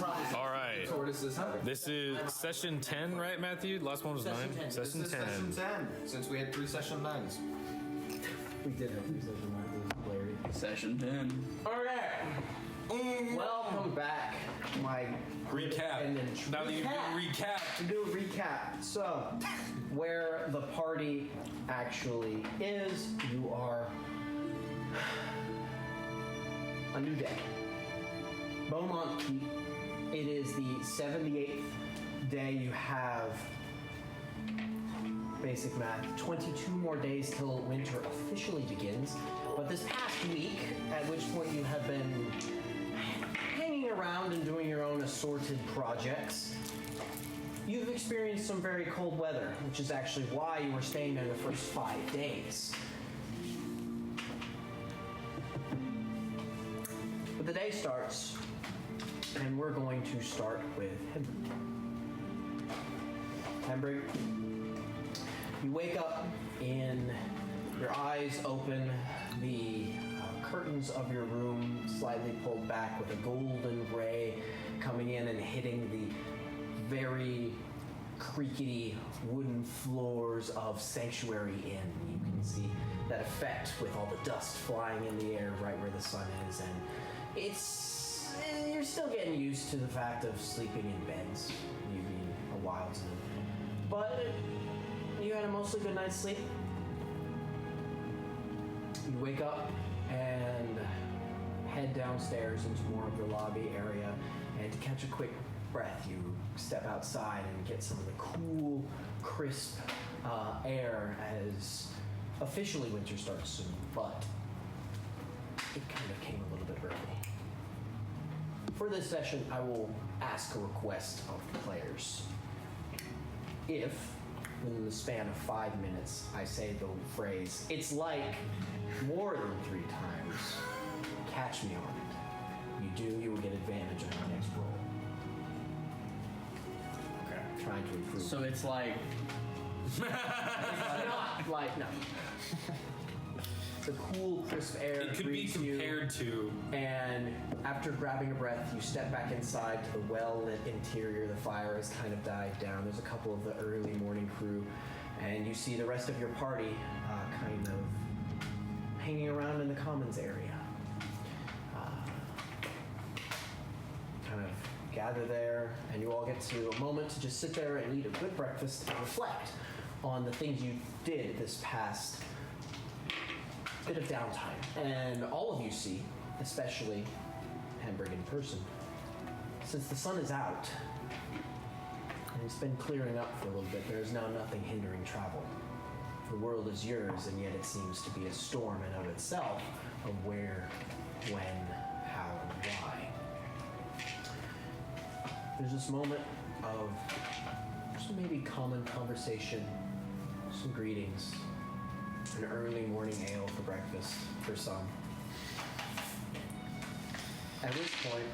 All right. Tortoises hunting. This is session 10, right, Matthew? Last one was 9. Session 10. Session 10, since we had 3 session 9s. We did have 3 session 9s. It was hilarious. Session 10. Okay. Welcome back. My Recap. And then Now that you've been recapped. To do a recap. So, where the party actually is, you are a new day. Beaumont Keep. It is the 78th day. You have basic math, 22 more days till winter officially begins. But this past week, at which point you have been hanging around and doing your own assorted projects, you've experienced some very cold weather, which is actually why you were staying there the first 5 days. But the day starts, and we're going to start with Hembrig. You wake up in your eyes open, the curtains of your room slightly pulled back with a golden ray coming in and hitting the very creaky wooden floors of Sanctuary Inn. You can see that effect with all the dust flying in the air right where the sun is, and you're still getting used to the fact of sleeping in beds, you being a wildsman. But you had a mostly good night's sleep. You wake up and head downstairs into more of the lobby area, and to catch a quick breath, you step outside and get some of the cool, crisp air as officially winter starts soon, but it kind of came a little bit early. For this session, I will ask a request of the players. If, within the span of 5 minutes, I say the phrase, "It's like," more than 3 times, catch me on it. You do, you will get advantage on your next roll. Okay. I'm trying to improve. So it's like... Not like, no. The cool, crisp air It could be greets you, compared to... and after grabbing a breath, you step back inside to the well-lit interior. The fire has kind of died down. There's a couple of the early morning crew, and you see the rest of your party kind of hanging around in the commons area. Kind of gather there, and you all get to a moment to just sit there and eat a good breakfast and reflect on the things you did this past bit of downtime. And all of you see, especially Hembrig in person, since the sun is out and it's been clearing up for a little bit, there is now nothing hindering travel. The world is yours, and yet it seems to be a storm in of itself of where, when, how, and why. There's this moment of some maybe common conversation, some greetings, an early morning ale for breakfast for some. At which point,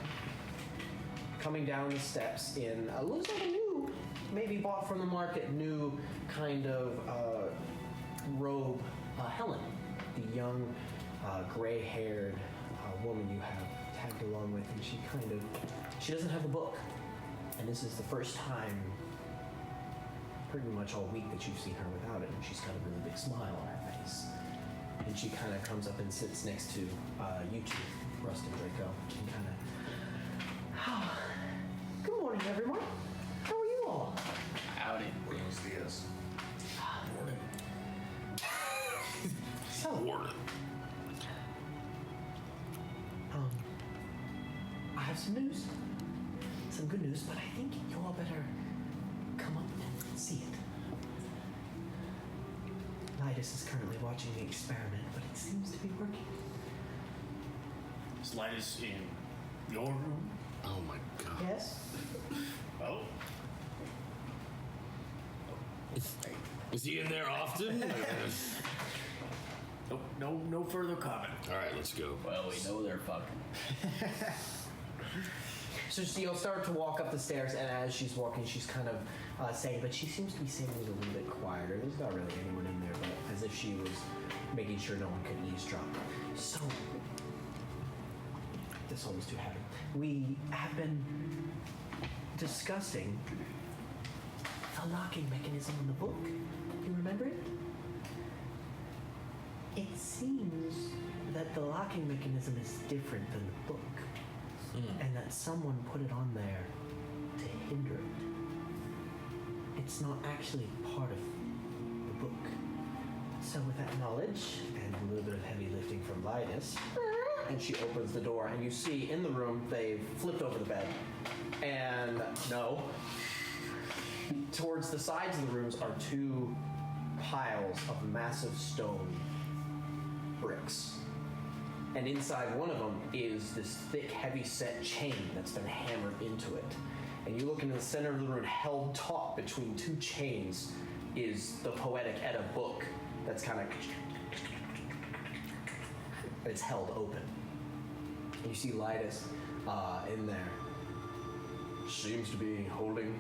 coming down the steps in looks like a new, maybe bought from the market, new kind of robe, Helen, the young gray-haired woman you have tagged along with, and she doesn't have the book, and this is the first time pretty much all week that you've seen her without it, and she's got a really big smile on her face. And she kind of comes up and sits next to you two, Rust and Draco, and kind of, good morning, everyone. How are you all? Howdy. Buenos dias. Morning. So, Morning. I have some news. Some good news, but I think you all better come up and see it. Nidus is currently watching the experiment, but it seems to be working. Is Linus in your room? Oh my god. Yes? Oh. Is he in there often? No further comment. All right, let's go. Well, we know they're fucking. So you'll start to walk up the stairs, and as she's walking, she's kind of saying, but she seems to be saying it a little bit quieter. There's not really anyone in there, but as if she was making sure no one could eavesdrop. So, this one was too heavy. We have been discussing the locking mechanism in the book. You remember it? It seems that the locking mechanism is different than the book, and that someone put it on there to hinder it. It's not actually part of the book. So with that knowledge and a little bit of heavy lifting from Linus, and she opens the door, and you see in the room they've flipped over the bed, and no, towards the sides of the rooms are two piles of massive stone bricks. And inside one of them is this thick, heavy-set chain that's been hammered into it. And you look into the center of the room, held taut between two chains is the Poetic Edda book that's kind of... it's held open. And you see Lydas in there. Seems to be holding...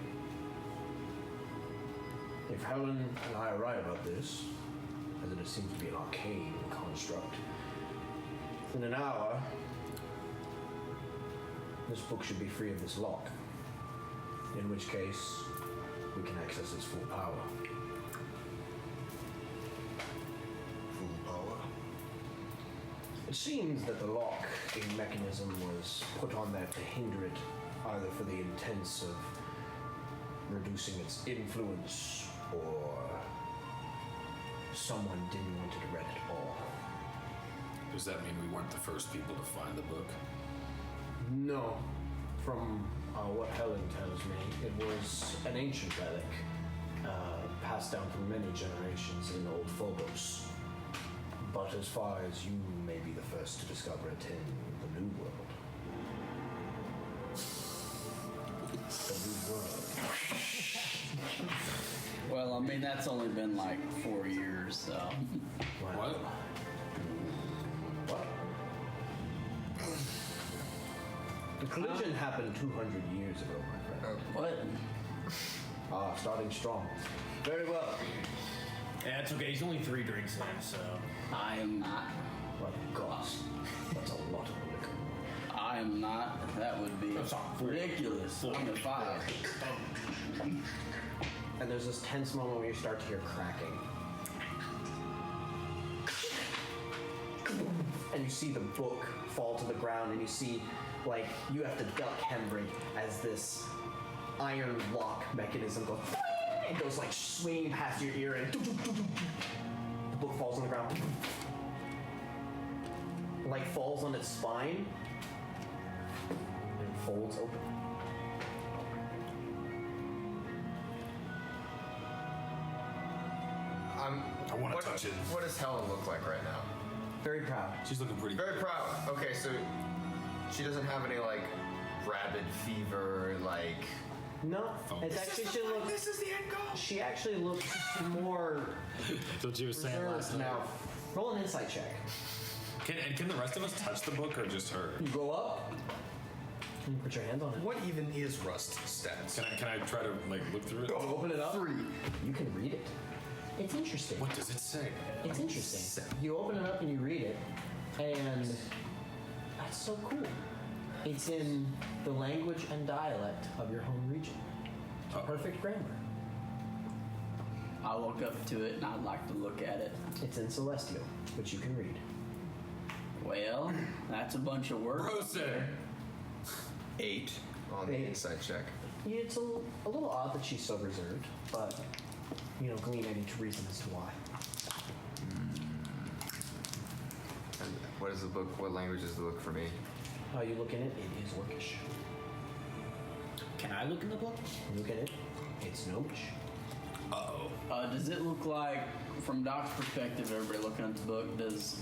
If Helen and I are right about this, and that it seems to be an arcane construct, in an hour, this book should be free of this lock. In which case, we can access its full power. Full power. It seems that the locking mechanism was put on there to hinder it, either for the intents of reducing its influence, or someone didn't want it read at all. Does that mean we weren't the first people to find the book? No. From what Helen tells me, it was an ancient relic, passed down through many generations in old Phobos. But as far as you may be the first to discover it in the New World. The New World. Well, I mean, that's only been like 4 years, so. What? What? The collision happened 200 years ago, my friend. What? Starting strong. Very well. Yeah, it's okay. He's only 3 drinks in, so. I am not. Well, gosh, that's a lot of liquor. I am not. That would be That's not ridiculous. I'm at 5. And there's this tense moment where you start to hear cracking. And you see the book fall to the ground, and you see, like, you have to duck Hembrig as this iron lock mechanism goes, it goes like swinging past your ear, and the book falls on the ground. Like falls on its spine, and folds open. I want to touch it. What does Helen look like right now? Very proud. She's looking pretty Very good. proud. Okay, so she doesn't have any like rabid fever, like. No, Oh. it's actually she looks. This is the end goal. She actually looks more That's what you were saying last reserved night. now. Roll an insight check. Can the rest of us touch the book or just her? You go up. And you put your hands on it. What even is Rust stats? Can I try to like look through it? You open it up. 3. You can read it. It's interesting. What does it say? It's interesting. You open it up and you read it, and that's so cool. It's in the language and dialect of your home region. It's perfect grammar. I walk up to it and I'd like to look at it. It's in Celestial, which you can read. Well, that's a bunch of work. Rose. 8 on the 8. insight check. It's a little odd that she's so reserved, but glean any reason as to why. And what is the book? What language is the book for me? You look in it, it is Orcish. Can I look in the book? You look in it, it's Gnomish. Does it look like, from Doc's perspective, everybody looking at the book, does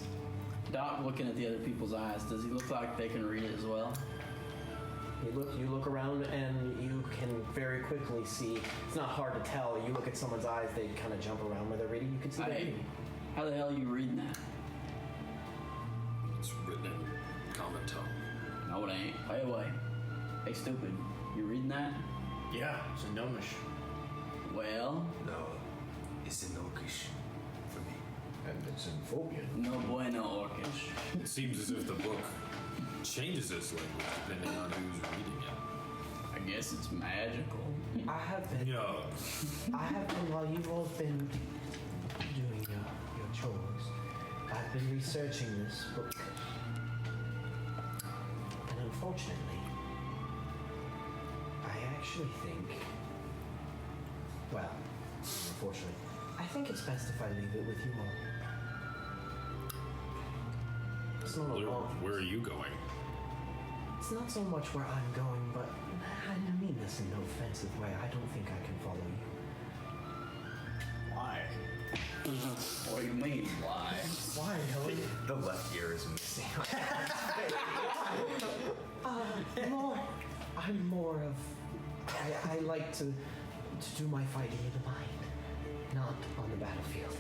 Doc looking at the other people's eyes, does he look like they can read it as well? You look around and you can very quickly see, it's not hard to tell, you look at someone's eyes, they kind of jump around where they're reading, you can see they're reading. How the hell are you reading that? It's written in common tongue. No, it ain't. Wait. Hey, stupid. You reading that? Yeah, it's a gnomish. Well, No, it's in Orcish for me. And it's in Phobian. no bueno, Orcish. It seems as if the book changes its language depending on who's reading it. I guess it's magical. I have been. No. I have been, while you've all been doing your chores, I've been researching this book. And unfortunately, I actually think, well, unfortunately, I think it's best if I leave it with you all. It's not a long. Where are you going? It's not so much where I'm going, but I mean this in no offensive way. I don't think I can follow you. Why? What do you mean? Why? Why, Helen? The left ear is missing. I'm more of. I like to do my fighting in the mind, not on the battlefield.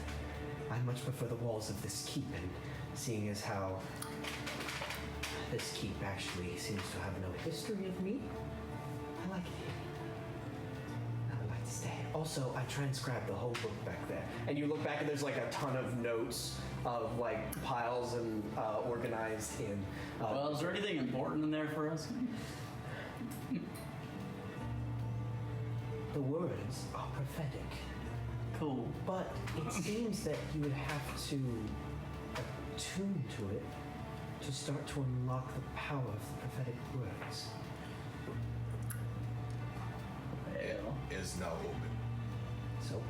I much prefer the walls of this keep, and seeing as how this keep actually seems to have no history of me, I like it here. I would like to stay. Also, I transcribed the whole book back there. And you look back and there's like a ton of notes of like piles and organized in. Well, is there anything important in there for us? The words are prophetic. Cool. But it seems that you would have to attune to it to start to unlock the power of the prophetic words. Well, Is now open. So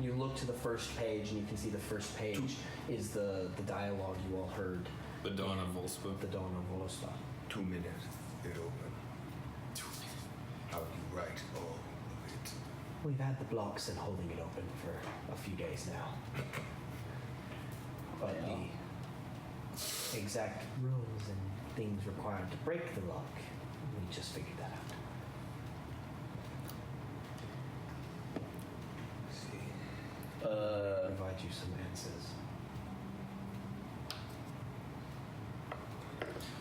you look to the first page and you can see the first page is the dialogue you all heard. The Dawn of Volspa. The Dawn of Volspa. 2 minutes. It open. 2 minutes. How do you write all of it? We've had the blocks and holding it open for a few days now. But the exact rules and things required to break the lock, we just figured that out. See. Provide you some answers.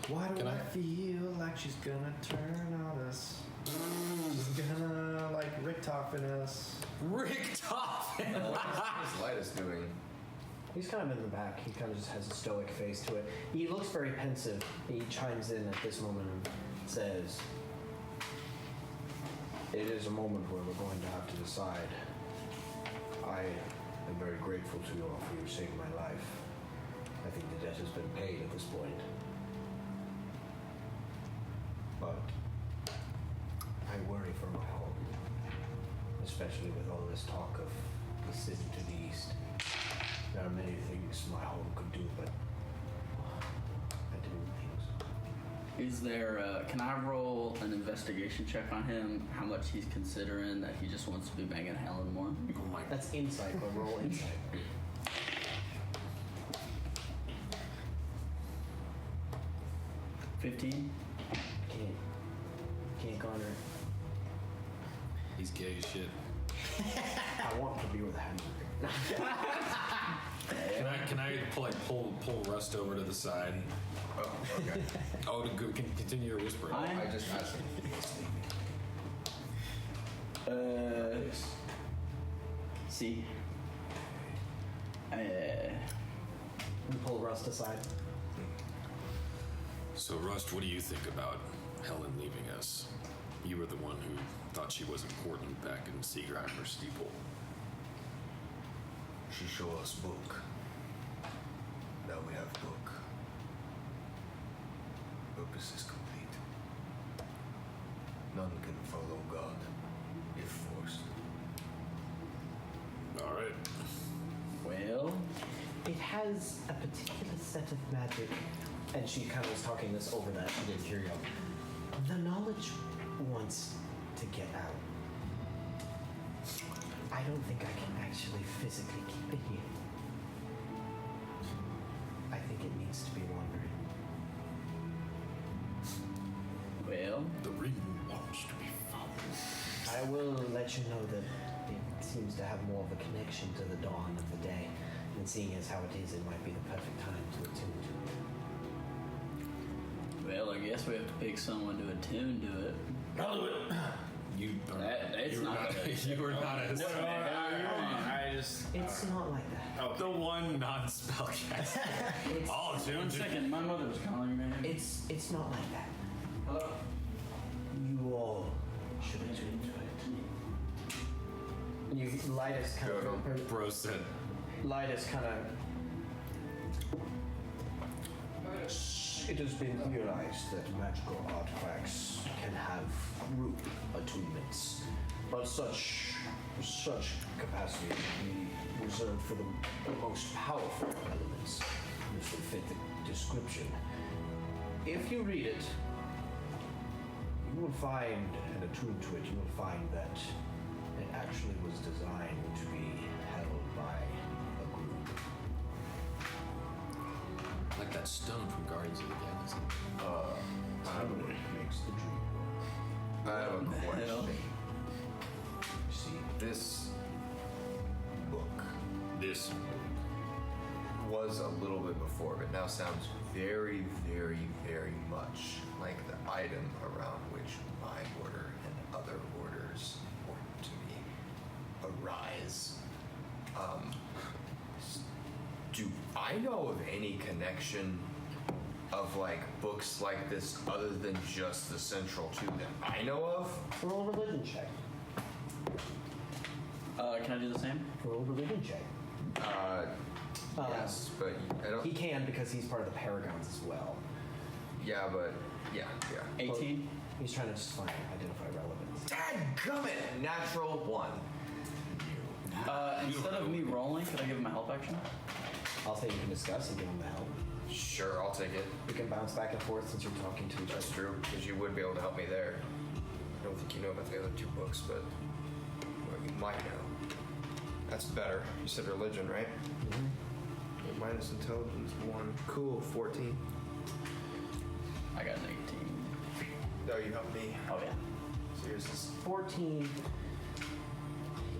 Why do Can I I- feel like she's gonna turn on us? She's gonna like Richtofen us. Rick Toffin! What's Lightus doing? He's kind of in the back. He kind of just has a stoic face to it. He looks very pensive. He chimes in at this moment and says, "It is a moment where we're going to have to decide. I am very grateful to you all for your saving my life. I think the debt has been paid at this point. But I worry for my home, especially with all this talk of the city to the east. There are many things my home could do, but I didn't think so." is there? Can I roll an investigation check on him? How much he's considering that he just wants to be banging Helen more? Oh my That's insight, but roll insight. 15. Can't garner it. He's gay as shit. I want to be with him. Can I pull Rust over to the side? Oh, okay. Oh, to go, continue your whispering. I just asked him. See. You pull Rust aside. So, Rust, what do you think about Helen leaving us? You were the one who thought she was important back in Seagrimer Steeple. She show us book. Now we have book. Purpose is complete. None can follow God if forced. All right. Well, It has a particular set of magic, and she kind of was talking this over that she didn't hear you. The knowledge wants to get out. I don't think I can actually physically keep it here. I think it needs to be wandering. well, The ring wants to be found. I will let you know that it seems to have more of a connection to the dawn of the day, and seeing as how it is, it might be the perfect time to attune to it. well, I guess we have to pick someone to attune to it. I'll do it. You are It's you were not good. You were not as I just. It's not like that. the one non-spellcaster. It's, All One tuned. second, my mother's calling me. it's not like that. Hello? You all And you, Lightus kind of. Bro said, Lightus kind of. It has been realized that magical artifacts can have root attunements, but such capacity should be reserved for the most powerful elements, which would fit the description. If you read it, you will find, and attune to it, you will find that it actually was designed to be held by a group. like that stone from Guardians of the Galaxy. Time makes the dream work. I have a question. See, This book This was a little bit before, but now sounds very, very, very much like the item around which my order and other orders want to be arise. Do I know of any connection of like books like this other than just the Central Two that I know of? roll a religion check. Can I do the same? Roll a religion check. Yes, but I don't. He can because he's part of the Paragons as well. Yeah, but yeah. 18. He's trying to just identify relevance. Dadgummit! Natural one. Instead of me rolling, could I give him a help action? I'll say you can discuss and give him the help. Sure, I'll take it. We can bounce back and forth since you're talking to each other. That's true, because you would be able to help me there. I don't think you know about the other two books, but well, you might know. That's better. You said religion, right? Mm-hmm. Minus intelligence 1. Cool, 14. I got an 18. No, you helped me. Oh, yeah. So yours is 14.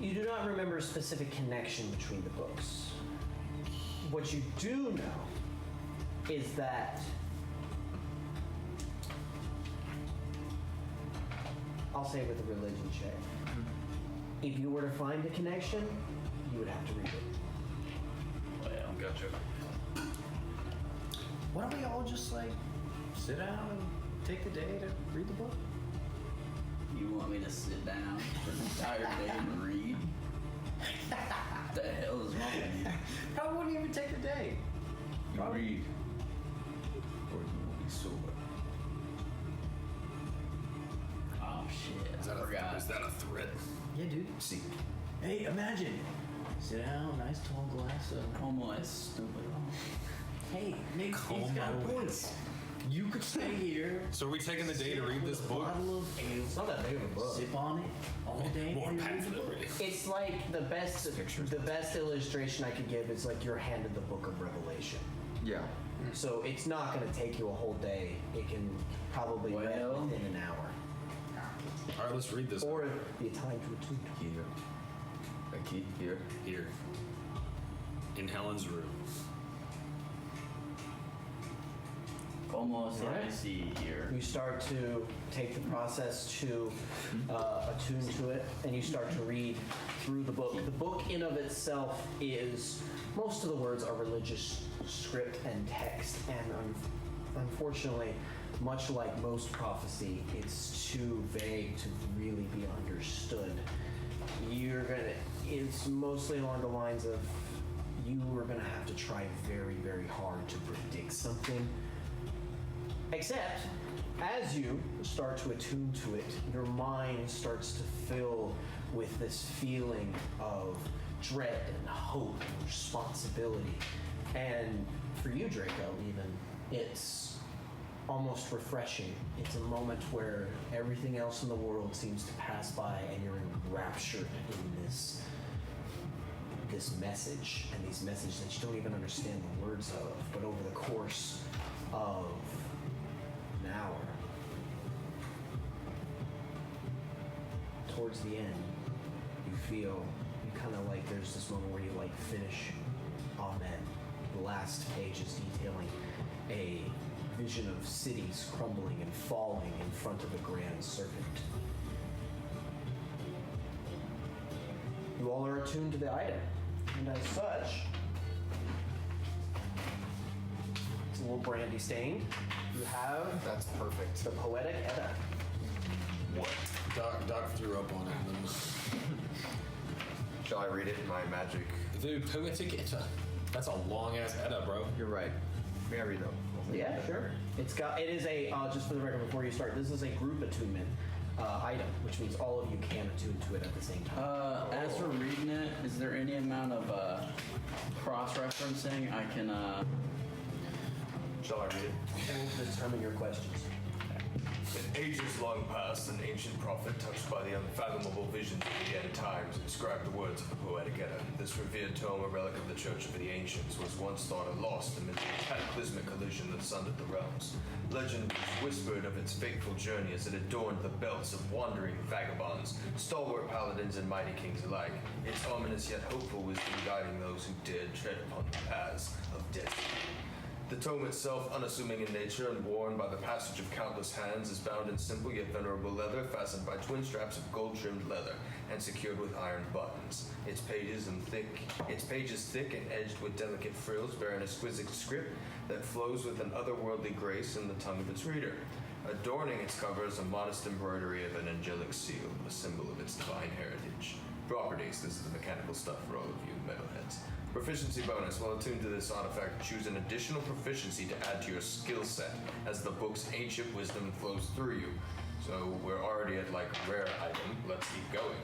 You do not remember a specific connection between the books. What you do know is that I'll say with a religion check. If you were to find a connection, you would have to read it. Well, gotcha. Why don't we all just like sit down and take the day to read the book? you want me to sit down for an entire day and read? What the hell is wrong with you? I wouldn't even take the day. You read, or you will be sober. Oh shit! Is that, I forgot. is that a threat? Yeah, dude. See. Hey, imagine. Sit down, nice tall glass of. Como es stupid. Hey, maybe he's got a point. You could stay here. So are we taking the day to read this book? Bottle of ale. It's not that big of a book. Sip on it all day. More while you read the pamphlet book. reading. It's like the best illustration I could give is like you're handed the book of Revelation. Yeah. So it's not going to take you a whole day. It can probably read Well. within an hour. All right, let's read this. Or be a time to attune. Here. A key here. Here. In Helen's room. Como se Right. see here? You start to take the process to attune to it, and you start to read through the book. The book in of itself is, most of the words are religious script and text, and unfortunately, much like most prophecy, it's too vague to really be understood. It's mostly along the lines of, you are gonna have to try very, very hard to predict something. Except, as you start to attune to it, your mind starts to fill with this feeling of dread and hope and responsibility. And for you, Draco, even, it's almost refreshing. It's a moment where everything else in the world seems to pass by and you're enraptured in this message, and these messages that you don't even understand the words of, but over the course of an hour, towards the end, you kind of like there's this moment where you like finish Amen. The last page is detailing a vision of cities crumbling and falling in front of a grand serpent. You all are attuned to the item, and as such, it's a little brandy stained. You have That's perfect. the Poetic Edda. What? Doc threw up on it. And then Shall I read it in my magic? The Poetic Edda. That's a long ass Edda, bro. You're right. May I read it? Yeah, sure. It is a, just for the record before you start, this is a group attunement item, which means all of you can attune to it at the same time. As we're reading it, is there any amount of cross-referencing I can? Shall I read it? We'll determine your questions. In ages long past, an ancient prophet touched by the unfathomable visions of the end times inscribed the words of the Poetic Edda. This revered tome, a relic of the Church of the Ancients, was once thought lost amid the cataclysmic collision that sundered the realms. Legend whispered of its fateful journey as it adorned the belts of wandering vagabonds, stalwart paladins, and mighty kings alike. Its ominous yet hopeful wisdom guiding those who dared tread upon the paths of destiny. The tome itself, unassuming in nature and worn by the passage of countless hands, is bound in simple yet venerable leather, fastened by twin straps of gold-trimmed leather and secured with iron buttons. Its pages thick and edged with delicate frills, bear an exquisite script that flows with an otherworldly grace in the tongue of its reader. Adorning its cover is a modest embroidery of an angelic seal, a symbol of its divine heritage. Properties: this is the mechanical stuff for all of you metalheads. Proficiency bonus: while attuned to this artifact, choose an additional proficiency to add to your skill set as the book's ancient wisdom flows through you. So we're already at like rare item. Let's keep going.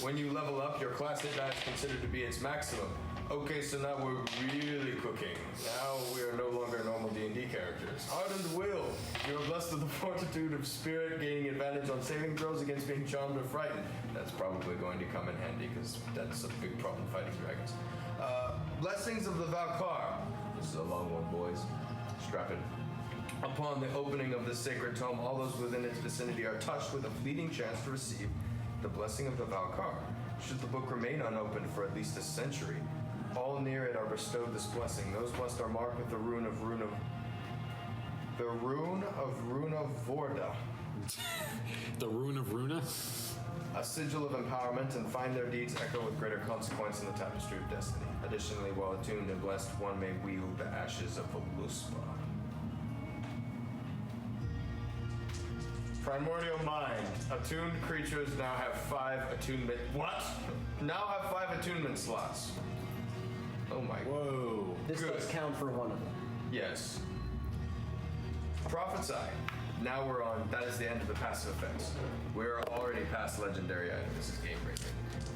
When you level up, your class hit die is considered to be its maximum. Okay, so now we're really cooking. Now we are no longer normal D&D characters. Ardent will. You are blessed with the fortitude of spirit, gaining advantage on saving throws against being charmed or frightened. That's probably going to come in handy because that's a big problem fighting dragons. Blessings of the Valkar. This is a long one, boys. Strap in. Upon the opening of this sacred tome, all those within its vicinity are touched with a fleeting chance to receive the blessing of the Valkar. Should the book remain unopened for at least a century, all near it are bestowed this blessing. Those blessed are marked with the rune of Vorda. The Rune of Runa? A sigil of empowerment, and find their deeds echo with greater consequence in the tapestry of destiny. Additionally, while attuned and blessed, one may wield the ashes of Voluspa. Primordial Mind. Attuned creatures now have 5 attunement... What? Now have 5 attunement slots. Oh my... Whoa. This Good. does count for one of them. Yes. Prophesy. Now we're on... That is the end of the passive effects. We're already past legendary item. This is game breaking.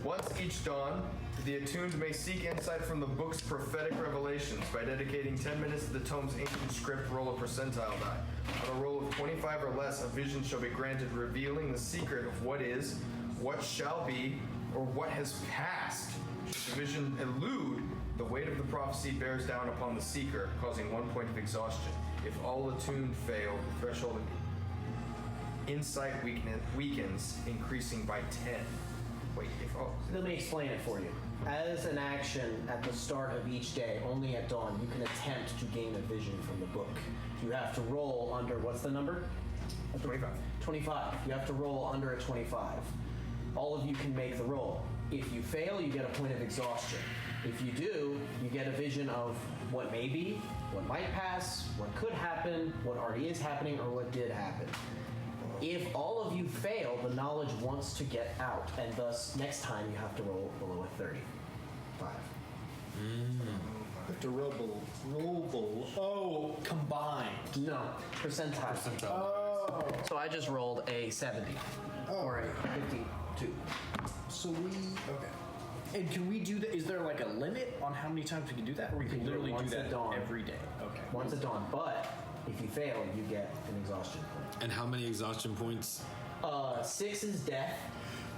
Once each dawn, the attuned may seek insight from the book's prophetic revelations by dedicating 10 minutes to the tome's ancient script. Roll a percentile die. On a roll of 25 or less, a vision shall be granted revealing the secret of what is, what shall be, or what has passed. Should the vision elude, the weight of the prophecy bears down upon the seeker, causing 1 point of exhaustion. If all attuned fail, the threshold of insight weakens, increasing by 10. Wait, Let me explain it for you. As an action at the start of each day, only at dawn, you can attempt to gain a vision from the book. You have to roll under, what's the number? 25. 25. You have to roll under a 25. All of you can make the roll. If you fail, you get a point of exhaustion. If you do, you get a vision of what may be, what might pass, what could happen, what already is happening, or what did happen. If all of you fail, the knowledge wants to get out, and thus next time you have to roll below a 35. Have to roll. Oh, combined. No, percentile. Oh. So I just rolled a 70 or a 52. So okay. And can we do that? Is there like a limit on how many times we can do that, or we can do it literally do once that at dawn. every day? Okay. Once at dawn, but if you fail, you get an exhaustion point. And how many exhaustion points? 6 is death.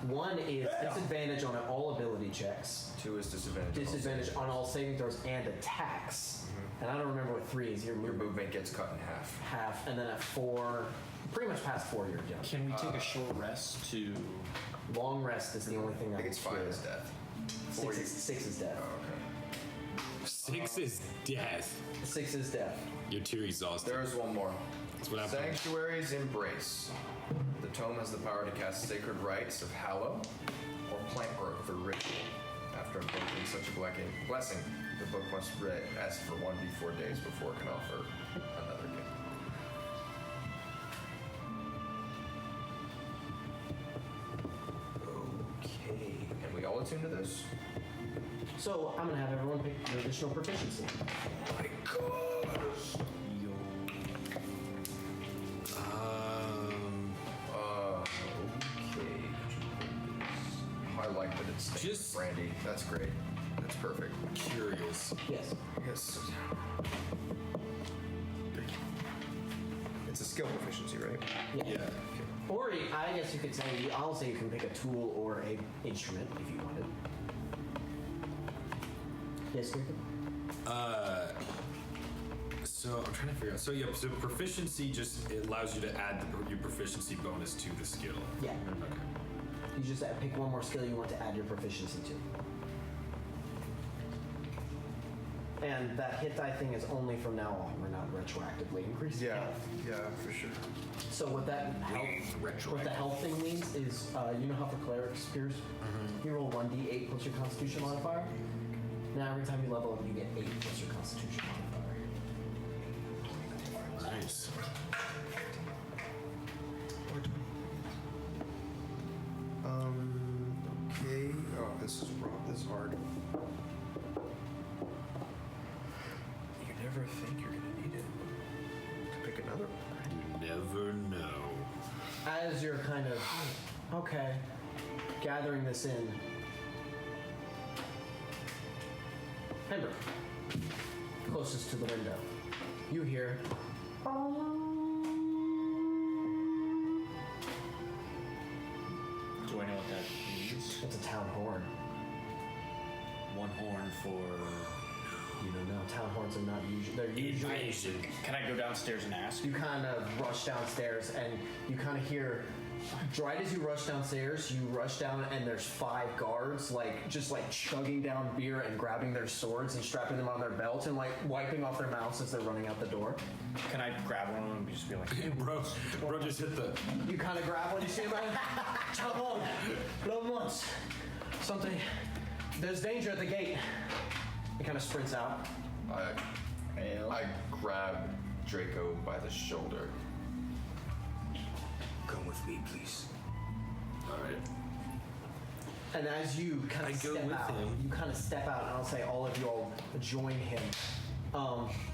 1 is disadvantage on all ability checks. 2 is disadvantage. Disadvantage on all saving throws and attacks. And I don't remember what 3 is. Your Your movement gets cut in half. half, and then at 4, pretty much past 4, you're done. Can we take a short rest to? Long rest is the only thing that I think it's 5 is death. 6 is death. Oh, okay. 6 is death. 6 is death. You're too exhausted. There is one more. That's what happened. Sanctuary's Embrace. The tome has the power to cast sacred rites of hallow or plant growth for ritual. After invoking such a blessing, the book must ask for 1d4 days before it can offer another gift. Okay. And we all attune to this? So I'm gonna have everyone pick an additional proficiency. My gosh. Okay. I like that it's Just- brandy. That's great. That's perfect. Curious. Yes. Yes. It's a skill proficiency, right? Yeah. Or I guess you could say, I'll say you can pick a tool or a instrument if you wanted. Yes, Jacob? So I'm trying to figure out. So yeah, so proficiency just it allows you to add your proficiency bonus to the skill. Yeah. Okay. You just pick one more skill you want to add your proficiency to. And that hit die thing is only from now on. We're not retroactively increasing health. Yeah, for sure. So what that what the health thing means is, you know how for cleric spears, you roll 1d8 plus your constitution modifier? Now every time you level up, you get 8 plus your constitution modifier. Nice. Okay. Oh, this is wrong. This is hard. You never think you're gonna need it. To pick another one. You never know. As you're kind of, okay, gathering this in, Pembroke, closest to the window, you hear. Do I know what that means? It's a town horn. One horn for You don't know. Town horns are not usually. They're usually. Invasion. Can I go downstairs and ask? You kind of rush downstairs and you kind of hear. Right as you rush downstairs, you rush down and there's 5 guards, just chugging down beer and grabbing their swords and strapping them on their belts and wiping off their mouths as they're running out the door. Can I grab one of them and just be like, Hey, bro just hit the. You kind of grab one, you see him right? Come on, little once. Something. There's danger at the gate. He kind of sprints out. I grab Draco by the shoulder. Come with me, please. All right. And as you kind I of go step with out, him. you kind of step out, and I'll say all of you all join him.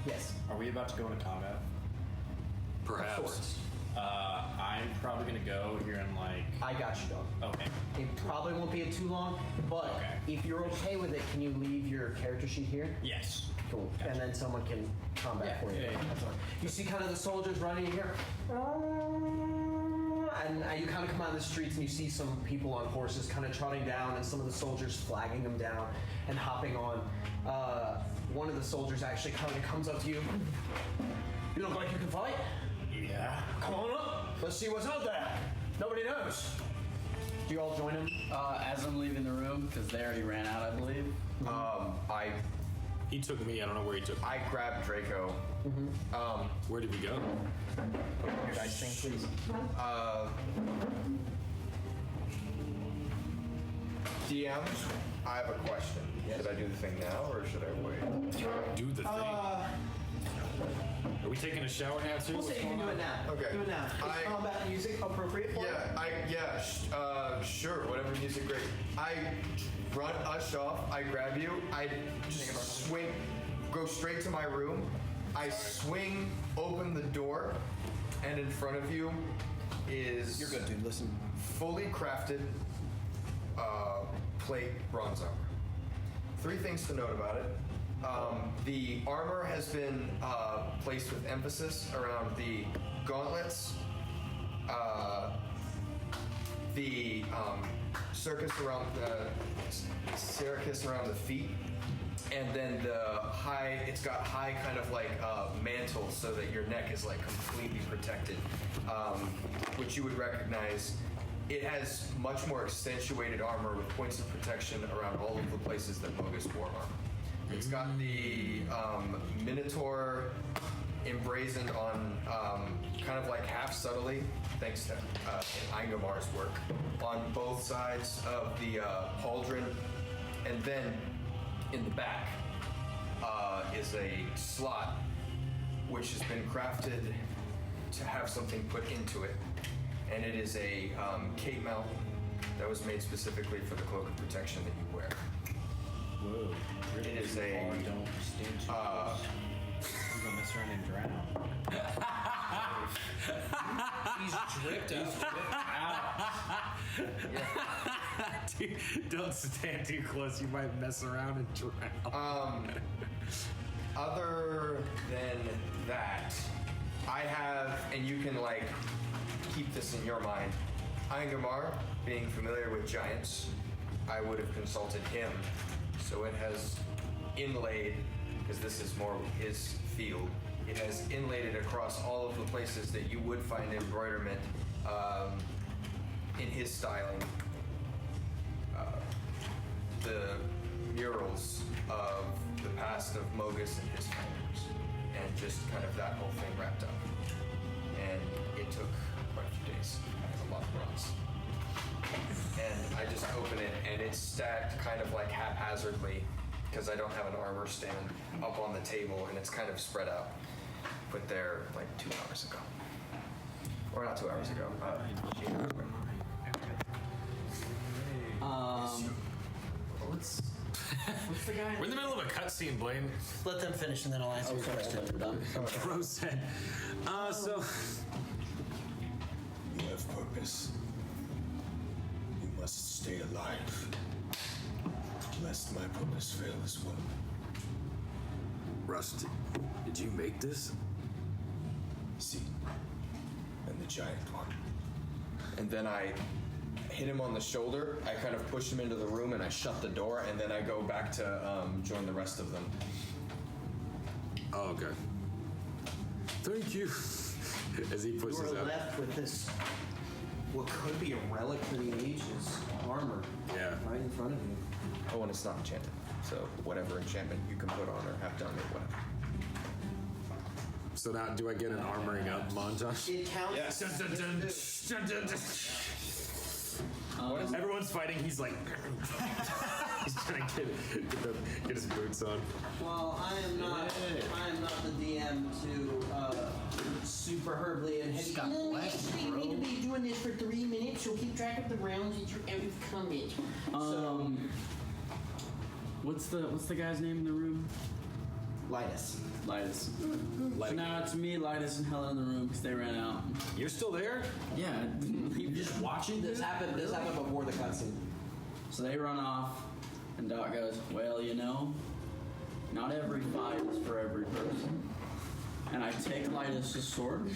Yes. are we about to go into combat? Perhaps. Swords. I'm probably gonna go here in like. I got you, dog. Okay. It probably won't be too long, but Okay. if you're okay with it, can you leave your character sheet here? Yes. Cool. Gotcha. And then someone can combat Yeah, for you. yeah, yeah. That's fine. You see kind of the soldiers running here. And you kind of come out of the streets and you see some people on horses kind of trotting down and some of the soldiers flagging them down and hopping on. One of the soldiers actually kind of comes up to you. You look like you can fight. Yeah. Come on up. Let's see what's out there. Nobody knows. Do you all join him? As I'm leaving the room, because they already ran out, I believe. He took me. I don't know where he took me. I grabbed Draco. Where did we go? Your dice thing, please. DMs, I have a question. Should I do the thing now or should I wait? Do the thing. Are we taking a shower now too? We'll say you can do it now. Okay. Do it now. Is combat music appropriate for it? Sure, whatever music, great. I run Ush off, I grab you, I just swing, go straight to my room, I swing open the door, and in front of you is You're good, dude. Listen. fully crafted plate bronze armor. 3 things to note about it. The armor has been placed with emphasis around the gauntlets, the circus around the feet, and then it's got high kind of like mantle so that your neck is like completely protected, which you would recognize. It has much more accentuated armor with points of protection around all of the places that Bogus wore armor. It's got the Minotaur emblazoned on kind of like half subtly, thanks to Ingamar's work, on both sides of the pauldron. And then in the back is a slot which has been crafted to have something put into it. And it is a cape mount that was made specifically for the cloak of protection that you wear. Whoa. Really It is a, hard, don't stand too close. I'm gonna mess around and drown. He's dripped out. Dude, don't stand too close. You might mess around and drown. Other than that, I have, and you can like keep this in your mind, Angamar, being familiar with giants, I would have consulted him. So it has inlaid, because this is more his field, it has inlaid it across all of the places that you would find embroiderment in his styling. The murals of the past of Mogus and his followers, and just kind of that whole thing wrapped up. And it took quite a few days. I have a lot of bronze. And I just open it, and it's stacked kind of like haphazardly, because I don't have an armor stand up on the table, and it's kind of spread out. Put there like 2 hours ago. Or not 2 hours ago. 8 hours ago. What's the guy? We're in the middle of a cutscene, Blaine. Let them finish and then I'll answer your question. Bro said. So. You have purpose. You must stay alive. Lest my purpose fail as well. Rust, did you make this? See. And the giant one. And then I hit him on the shoulder. I kind of push him into the room, and I shut the door, and then I go back to join the rest of them. Oh, okay. Thank you. As he puts You his are up. left with this, what could be a relic for the ages armor. Yeah. Right in front of you. Oh, and it's not enchanted. So whatever enchantment you can put on or have done or whatever. So now, do I get an armoring up montage? It counts. Yes. Dun, dun, dun, dun, dun, dun. Everyone's fighting. He's like, he's trying to get his boots on. Well, I am not the DM to super herbally and heavy. No, actually, you need to be doing this for 3 minutes. So keep track of the rounds that you're coming. What's the guy's name in the room? Lightus. Lightus. So now it's me, Lightus, and Helen in the room because they ran out. You're still there? Yeah, you're just watching This happened before the cutscene. So they run off, and Doc goes, well, you know, not every fight is for every person. And I take Lightus' sword,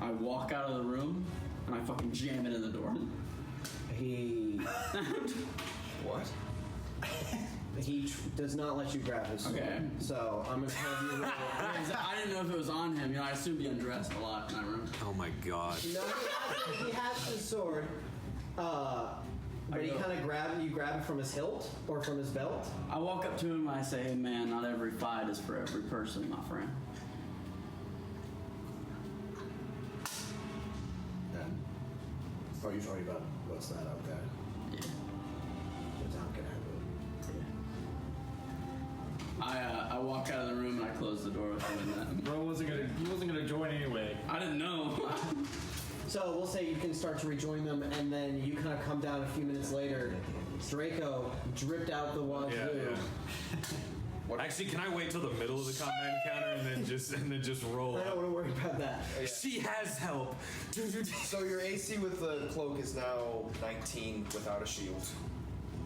I walk out of the room, and I fucking jam it in the door. He What? does not let you grab his sword. Okay. So I'm gonna have you roll. I didn't know if it was on him. You know, I assumed he undressed a lot in that room. Oh my god. No, he has his sword. But he kind of you grab it from his hilt or from his belt. I walk up to him and I say, hey man, not every fight is for every person, my friend. And oh, you're talking about what's that? Okay. Yeah. What's not gonna happen? I walk out of the room and I close the door with him and that. Bro he wasn't gonna join anyway. I didn't know. So we'll say you can start to rejoin them, and then you kind of come down a few minutes later. Draco dripped out the wazoo. Yeah. Actually, can I wait till the middle of the combat encounter and then just roll I don't up? want to worry about that. She has help. So your AC with the cloak is now 19 without a shield.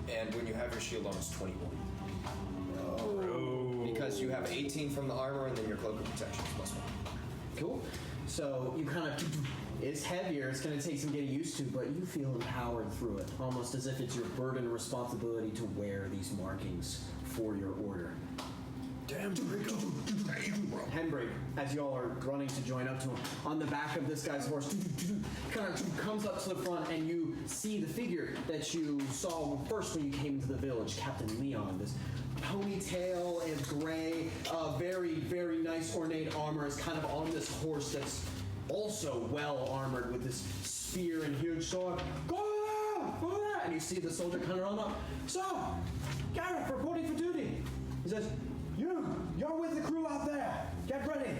And when you have your shield on, it's 21. Because you have 18 from the armor, and then your cloak of protection is +1. Cool. So you kind of, it's heavier, it's going to take some getting used to, but you feel empowered through it, almost as if it's your burden and responsibility to wear these markings for your order. Damn, Draco. Henbrig, as y'all are running to join up to him, on the back of this guy's horse, kind of comes up to the front, and you see the figure that you saw first when you came into the village, Captain Leon. This ponytail and gray, very, very nice ornate armor is kind of on this horse that's also well armored with this spear and huge sword. Go there! And you see the soldier kind of run up. So, Gareth, reporting for duty. He says, you're with the crew out there. Get ready.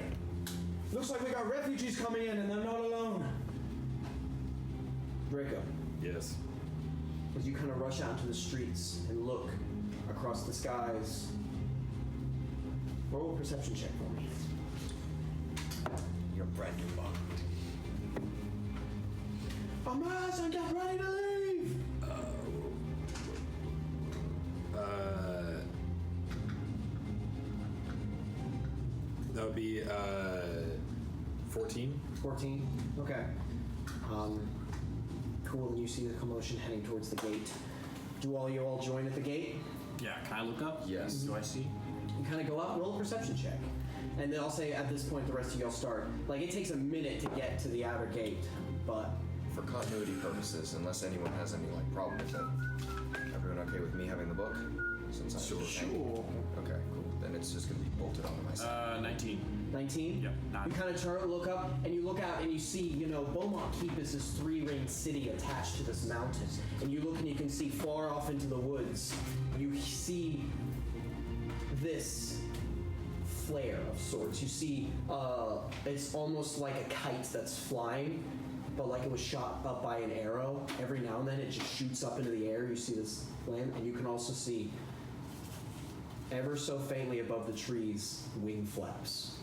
Looks like we got refugees coming in and they're not alone. Draco. Yes. as you kind of rush out into the streets and look across the skies. Roll a perception check for me. Your brand new bond. Amas, and get ready to leave! That would be 14. 14? Okay. Cool, and you see the commotion heading towards the gate. Do you all join at the gate? Yeah, can I look up? Yes. Do I see? You kind of go up, roll a perception check. And then I'll say at this point the rest of y'all start. Like, it takes a minute to get to the outer gate, but... For continuity purposes, unless anyone has any problem with it. Everyone okay with me having the book? Since I'm Sure. Okay, cool. Then it's just gonna be bolted onto my side. 19. 19? Yep, You kind of turn, look up, and you look out and you see, Beaumont Keep is this 3-ring city attached to this mountain. And you look and you can see far off into the woods, you see this flare of sorts. You see, it's almost like a kite that's flying, but like it was shot up by an arrow. Every now and then it just shoots up into the air. You see this flame, and you can also see, ever so faintly above the trees, wing flaps.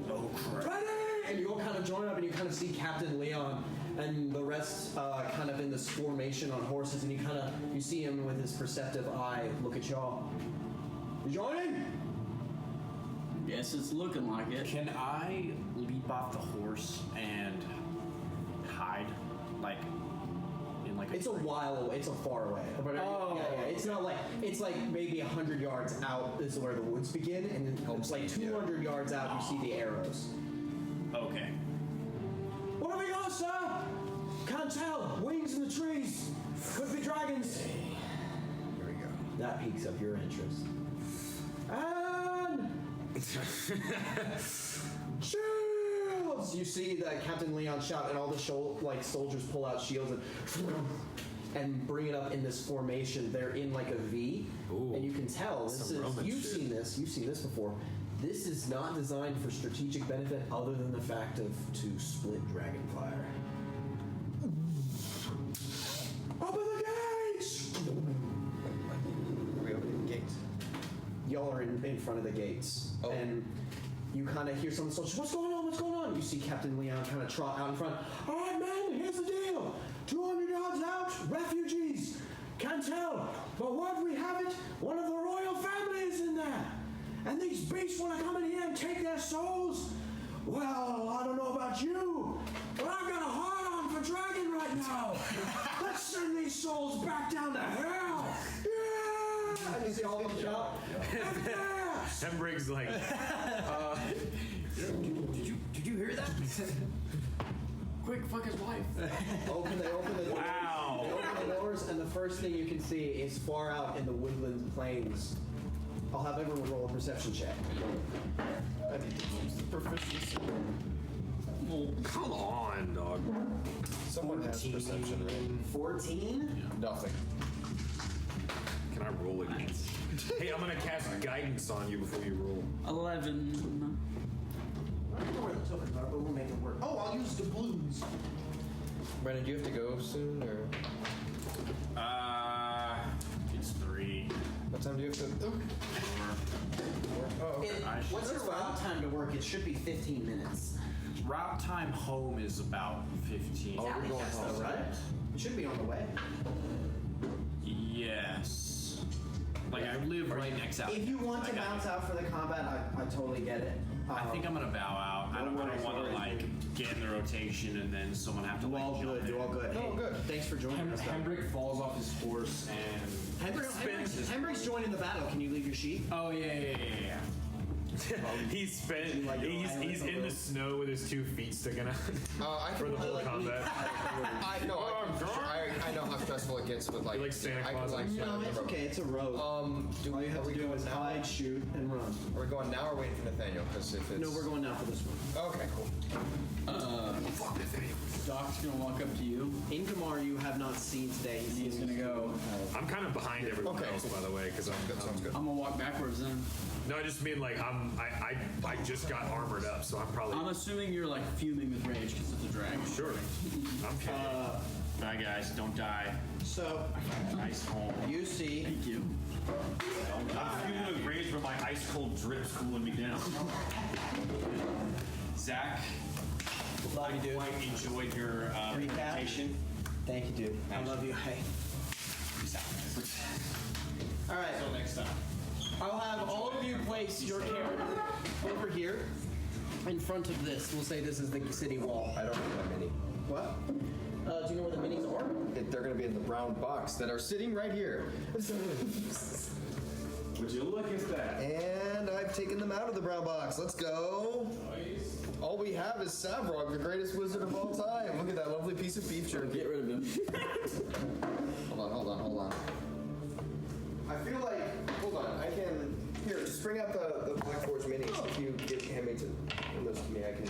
Oh, crap. Ready! And you all kind of join up and you kind of see Captain Leon and the rest kind of in this formation on horses, and you see him with his perceptive eye look at y'all. You joining? Yes, it's looking like it. Can I leap off the horse and hide? Like, in like a It's a tree? while away. It's a far away. But yeah. It's not like, it's like maybe 100 yards out is where the woods begin, and then it's like 200 yards out you see the arrows. Okay. What have we got, sir? Can't tell. Wings in the trees. Could be dragons. Here we go. That piques up your interest. And shields! You see that Captain Leon shout, and all the soldiers pull out shields and bring it up in this formation. They're in like a V, Ooh, and you can tell this is. Roman You've shit. seen this. You've seen this before. This is not designed for strategic benefit, other than the fact to split dragonfire. Open the gates! Are we opening the gates? Y'all are in front of the gates, Oh. and you kind of hear some of the soldiers, what's going on, what's going on? You see Captain Leon kind of trot out in front. All right, man, here's the deal. 200 yards out, refugees. Can't tell, but word we have it, one of the royal family is in there. And these beasts want to come in here and take their souls. Well, I don't know about you, but I've got a hard-on for dragon right now. Let's send these souls back down to hell. Yeah! And you see all of them shout, yeah! Hembrig's like, Did you hear that? Quick, fuck his wife. They open the doors. Wow. They open the doors, and the first thing you can see is far out in the woodland plains. I'll have everyone roll a perception check. I need to use the proficiency. come on, dog. Someone has perception, right? 14? Nothing. Can I roll again? Hey, I'm gonna cast guidance on you before you roll. 11. I don't know where the tokens are, but we'll make it work. Oh, I'll use doubloons. Brandon, do you have to go soon, or It's 3. what time do you have to? Oh, okay. What's your route time to work? It should be 15 minutes. Route time home is about 15. Oh, we're going home, right? It should be on the way. Yes. Like, I live right next out. If you want to bounce out for the combat, I totally get it. I think I'm gonna bow out. I don't want to like get in the rotation and then someone have to Do like all jump good, in. do all good. Oh, good. Thanks for joining us. though. Hendrik falls off his horse and Hendrik's joining the battle. Can you leave your sheet? oh yeah. He's spent. He's in the snow with his 2 feet sticking out I for can the whole combat. I know how stressful it gets chance with like. You're like Santa I Claus could, like, on No, it's okay. It's a road. Do All we you have are to we do going is now? hide, shoot, and run. Are we going now or waiting for Nathaniel? Because if it's No, we're going now for this one. Okay, cool. Doc's gonna walk up to you. Ingmar, you have not seen today. He's gonna go. I'm kind of behind everyone Okay, else, cool. by the way, because That sounds good. I'm gonna walk backwards then. No, I just mean like I just got armored up, so I'm probably I'm assuming you're like fuming with rage because it's a dragon. sure. I'm kidding. Bye, guys. Don't die. So, Nice home. you see Thank you. I'm fuming with rage, but my ice cold drip's cooling me down. Zach, Love you, dude. quite enjoyed your Recap. presentation. Thank you, dude. I love you. Hey. Peace out. All right. Until next time. I'll have all of you place your character over here in front of this. We'll say this is the city wall. I don't have my mini. What? Do you know where the minis are? They're going to be in the brown box that are sitting right here. Would you look at that? And I've taken them out of the brown box. Let's go. All we have is Savrog, the greatest wizard of all time. Look at that lovely piece of beef jerky. Get rid of him. Hold on. I feel like, hold on, I can, here, just bring out the Black Forge minis. If you hand me those to me, I can,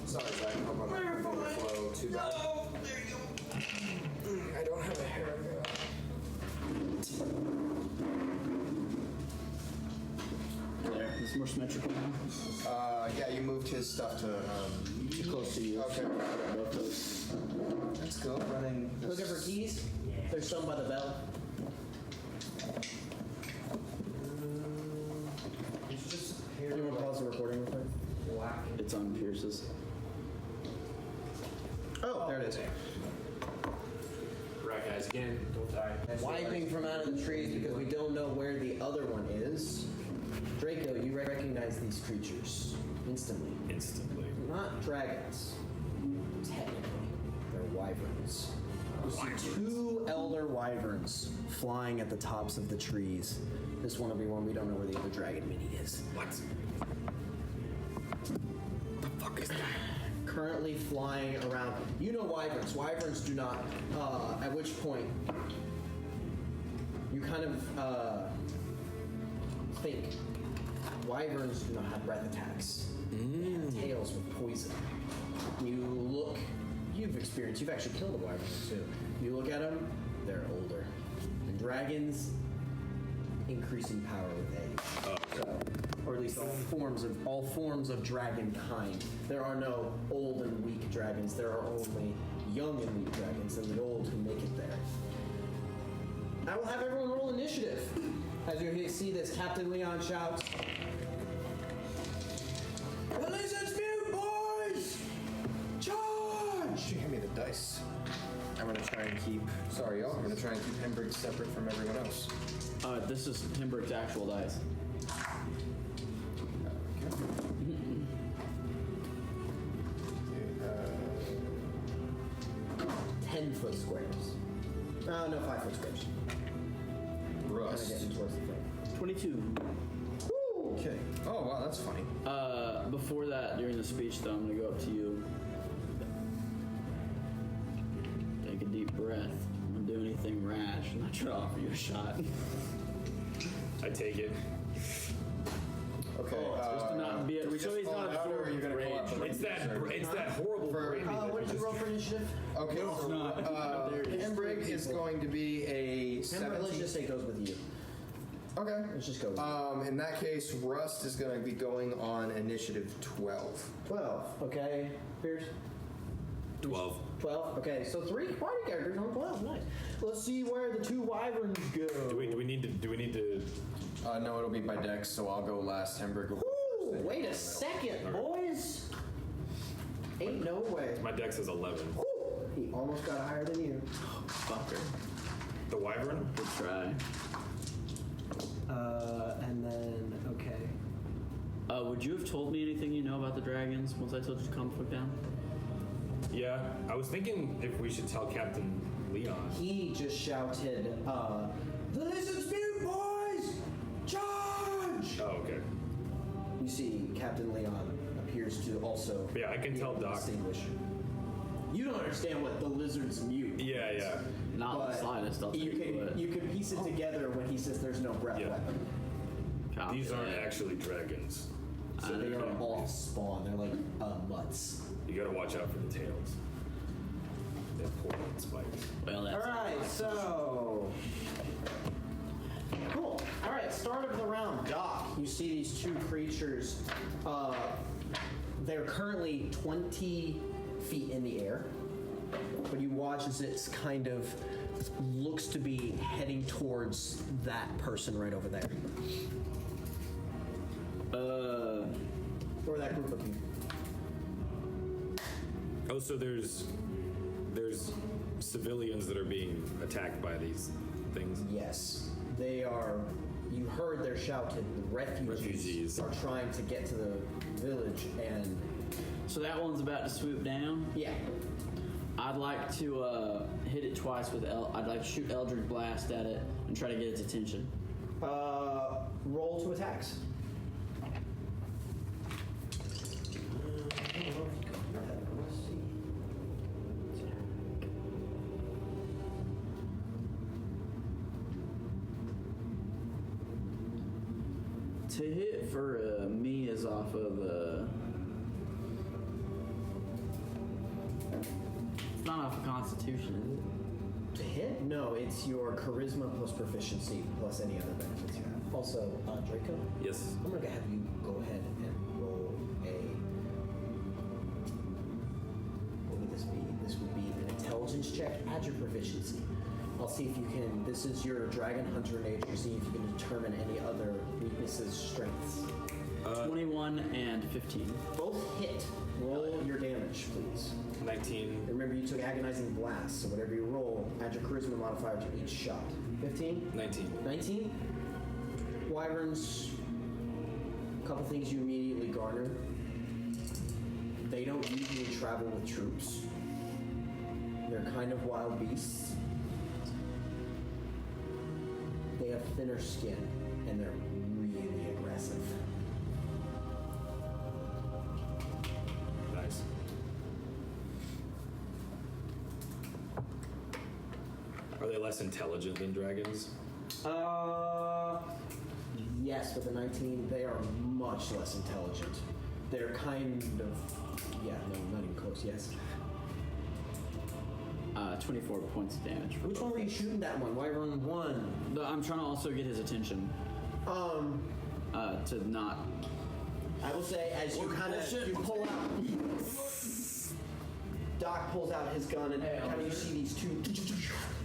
sorry, Zach, I hope I'm not going to flow too bad. No, there you go. I don't have a hair. There. It's more symmetrical now. Yeah, you moved his stuff to, Too close to you. okay. Both those. Let's go, running this. Looking for keys? There's some by the bell. It's just You want to pause the recording real quick? black. It's on Pierce's. Oh, there it is. Right, guys. Again, don't die. Wiping from out of the trees because we don't know where the other one is. Draco, you recognize these creatures instantly. Instantly. Not dragons. Technically, they're wyverns. You see two elder wyverns flying at the tops of the trees. This one will be one we don't know where the other dragon mini is. What? The fuck is that? Currently flying around. You know wyverns. Wyverns do not. At which point, you kind of think wyverns do not have breath attacks. They have tails with poison. You look. You've actually killed a wyvern too. You look at them, they're older. And dragons increase in power with age. So, or at least all forms of dragon kind. There are no old and weak dragons. There are only young and weak dragons, and the old who make it there. I will have everyone roll initiative. As you see this, Captain Leon shouts, "The lizard's mute, boys! Charge!" You hand me the dice. I'm gonna try and keep. Sorry, y'all. I'm gonna try and keep Hembrick separate from everyone else. This is Hembrick's actual dice. 10-foot squares. No, 5-foot squares. Kind of Rust. getting towards the front. 22. Okay. Oh wow, that's funny. Before that, during the speech, though, I'm gonna go up to you. Take a deep breath. I'm gonna do anything rash. I'm not trying to offer you a shot. I take it. Okay. Just to not be. do we So just he's call not it out, or are you gonna call out the It's that. rangers, or- It's that horrible brain. What did you roll for initiative? Okay. No, it's not. There it is. Hembrick is going to be a Let's 17. just say it goes with you. Okay. Let's just go with you. In that case, Rust is going to be going on initiative 12. 12. Okay. Pierce? 12. 12. Okay, so 3 party characters on 12. Nice. Let's see where the 2 wyverns go. Do we need to? No, it'll be by dex, so I'll go last. Hembrick will go Ooh, first, then wait you a go second, boys. Ain't no way. My dex is 11. Ooh, he almost got higher than you. Fucker. The wyvern. Good try. And then, okay. Would you have told me anything you know about the dragons once I told you to calm the fuck down? Yeah, I was thinking if we should tell Captain Leon. He just shouted, "The lizard's mute, boys! Charge!" Oh, okay. You see, Captain Leon appears to also Yeah, I can be tell able to Doc. distinguish. You don't understand what the lizard's mute. Yeah. Not the But slightest. I'll you tell you can what. you can piece it together when he says there's no breath Yeah. weapon. Copy These aren't that. actually dragons. So they are off spawn. They're like mutts. You gotta watch out for the tails. They have poison spikes. Well, that's All right, so cool. All right, start of the round. Doc, you see these two creatures. They're currently 20 feet in the air, but you watch as it's kind of looks to be heading towards that person right over there, or that group of people. Oh, so there's civilians that are being attacked by these things. Yes, they are. You heard their shouted. The refugees are trying to get to the village, and So that one's about to swoop down. yeah, I'd like to hit it twice with I'd like to shoot Eldritch Blast at it and try to get its attention. roll 2 attacks. To hit for me is off of it's not off of Constitution, is it? To hit? No, it's your charisma plus proficiency plus any other benefits you have. Also, Draco, Yes. I'm gonna have you go ahead and roll a. What would this be? This would be an intelligence check. Add your proficiency. I'll see if you can. This is your dragon hunter nature. See if you can determine any other weaknesses, strengths. 21 and 15. Both hit. Roll your damage, please. 19. Remember, you took agonizing blast, so whatever you roll, add your charisma modifier to each shot. 15? 19. 19? Wyverns, a couple things you immediately garner. They don't usually travel with troops. They're kind of wild beasts. They have thinner skin, and they're really aggressive. Nice. Are they less intelligent than dragons? Yes, with a 19, they are much less intelligent. They're kind of, yeah, no, not even close, yes. 24 points of damage. Which one were you shooting that one? Wyvern 1. I'm trying to also get his attention. To not. I will say, as you kind of, you pull out, Doc pulls out his gun and kind of you see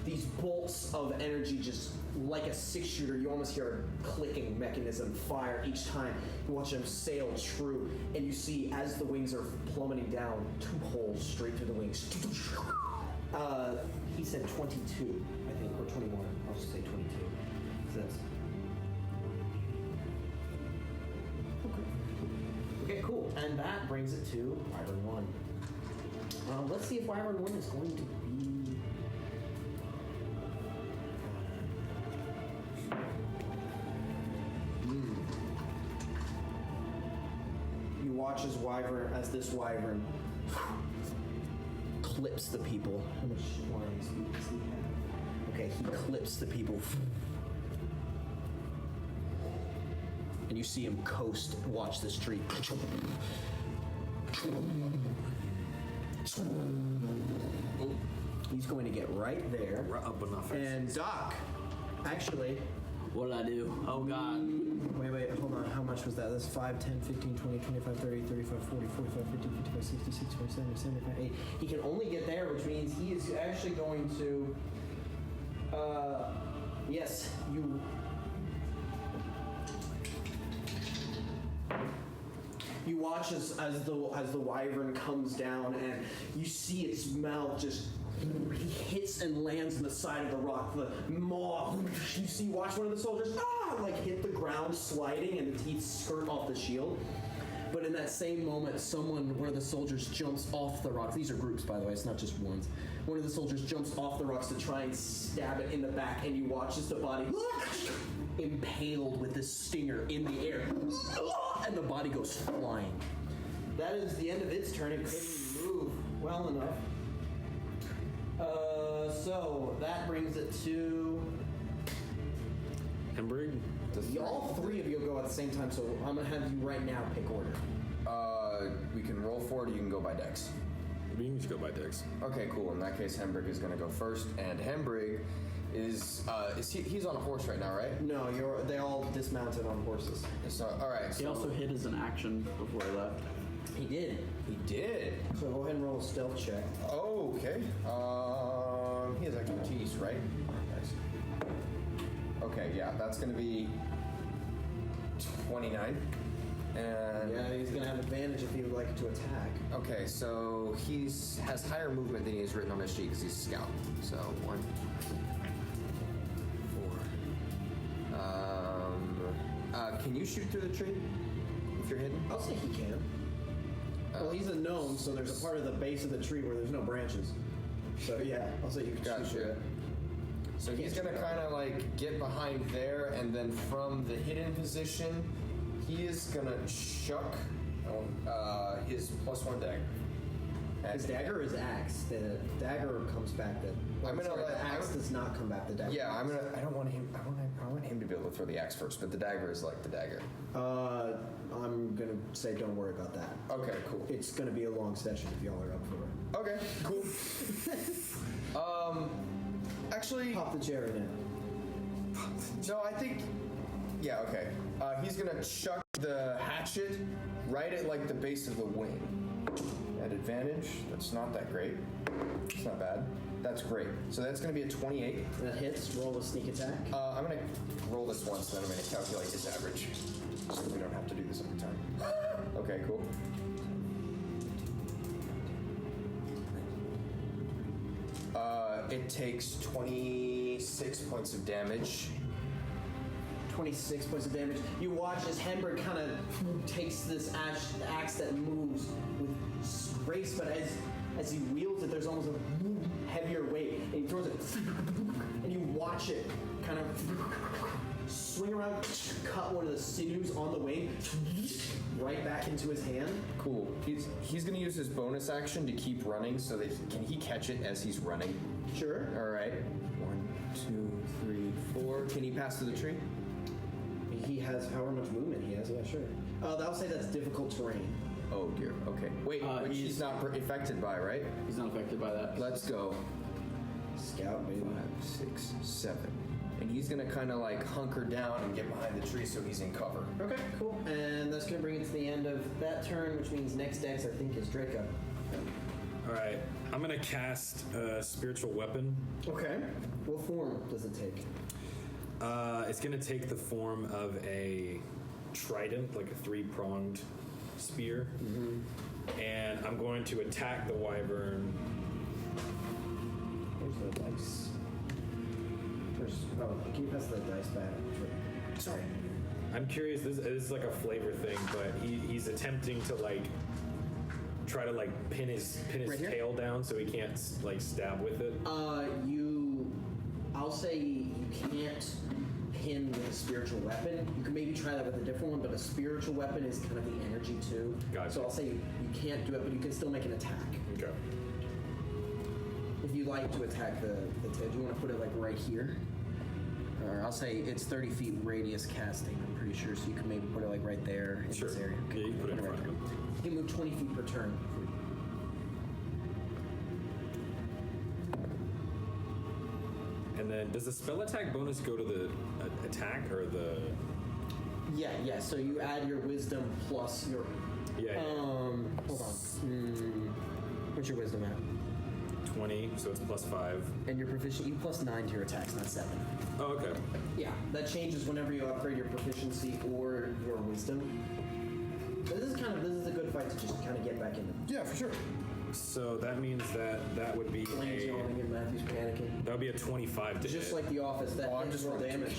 these bolts of energy just like a 6-shooter. You almost hear a clicking mechanism fire each time. You watch them sail true, and you see as the wings are plummeting down, 2 holes straight through the wings. He said 22, I think, or 21. I'll just say 22. So that's okay, cool. And that brings it to Wyvern 1. Let's see if Wyvern 1 is going to be. You watch as this Wyvern clips the people. How much flying speed does he have? Okay, he clips the people. And you see him coast, watch the street. He's going to get right there. Up enough. And Doc, actually, What'd I do? Oh God. wait, hold on. How much was that? That's 5, 10, 15, 20, 25, 30, 35, 40, 45, 50, 55, 66, 27, 75, 8. He can only get there, which means he is actually going to. Yes, you. You watch as the wyvern comes down, and you see its mouth just. He hits and lands on the side of the rock. The maw. You watch one of the soldiers hit the ground sliding, and the teeth skirt off the shield. But in that same moment, one of the soldiers jumps off the rocks. These are groups, by the way. It's not just ones. One of the soldiers jumps off the rocks to try and stab it in the back, and you watch as the body impaled with this stinger in the air, and the body goes flying. That is the end of its turn. It couldn't move well enough. So that brings it to Hembrig? All three of you go at the same time, so I'm gonna have you right now pick order. We can roll for it, or you can go by dex. We can just go by Dex. Okay, cool. In that case, Hembrig is going to go first, and Hembrig is he's on a horse right now, right? No, they all dismounted on horses. So, all right. He So also hit as an action before he left. He did. he did. So go ahead and roll a stealth check. Oh, okay. He has expertise, right? Nice. Okay, yeah, that's going to be 29. And Yeah, he's gonna have advantage if he would like to attack. okay, so has higher movement than he has written on his sheet because he's a scout. So 1, 4. Can you shoot through the tree if you're hidden? I'll say he can. Well, he's a gnome, so there's a part of the base of the tree where there's no branches. So yeah, I'll say you can shoot through Gotcha. it. So he's gonna kind of like get behind there, and then from the hidden position, he is gonna chuck his +1 dagger. His dagger or his axe? The dagger comes back. The axe does not come back. The dagger. Yeah, I want him to be able to throw the axe first, but the dagger is like the dagger. I'm gonna say don't worry about that. Okay, cool. It's gonna be a long session if y'all are up for it. Okay, cool. Actually, Pop the cherry now. no, I think. Yeah, okay. He's gonna chuck the hatchet right at like the base of the wing. At advantage. That's not that great. It's not bad. That's great. So that's gonna be a 28. That hits. Roll a sneak attack. I'm gonna roll this once, then I'm gonna calculate his average, so we don't have to do this every time. Okay, cool. It takes 26 points of damage. 26 points of damage. You watch as Hembrig kind of takes this axe that moves with grace, but as he wields it, there's almost a heavier weight, and he throws it, and you watch it kind of swing around, cut one of the sinews on the wing, right back into his hand. Cool. He's gonna use his bonus action to keep running, so that can he catch it as he's running? Sure. All right. 1, 2, 3, 4. Can he pass through the tree? He has however much movement he has. Yeah, sure. I'll say that's difficult terrain. Oh dear. Okay. Wait, which he's not affected by, right? He's not affected by that. Let's go. Scout, baby. 5, 6, 7. And he's gonna kind of like hunker down and get behind the tree so he's in cover. Okay, cool. And that's going to bring it to the end of that turn, which means next dex, I think, is Draco. All right. I'm going to cast a spiritual weapon. Okay. What form does it take? It's going to take the form of a trident, like a 3-pronged spear. Mm-hmm. And I'm going to attack the wyvern. Where's the dice? Can you pass the dice back? Sorry. I'm curious, this is like a flavor thing, but he's attempting to like try to like pin his Right here? tail down so he can't like stab with it. I'll say you can't pin with a spiritual weapon. You can maybe try that with a different one, but a spiritual weapon is kind of the energy too. Gotcha. So I'll say you can't do it, but you can still make an attack. Okay. If you like to attack the tail, do you want to put it like right here? Or I'll say it's 30 feet radius casting, I'm pretty sure, so you can maybe put it like right there in Sure. this area. Yeah, you can put it in front of him. You can move 20 feet per turn. And then does the spell attack bonus go to the attack or the... Yeah, so you add your wisdom plus your... Yeah. Hold on. What's your wisdom at? 20, so it's +5. And your proficiency, you plus 9 to your attacks, not 7. Oh, okay. Yeah, that changes whenever you upgrade your proficiency or your wisdom. This is a good fight to just kind of get back into. Yeah, for sure. So that means that would be Lane's yawning and Matthew's panicking. that would be a 25 to It's just hit. like the office, that I'm hits just roll rolling damage.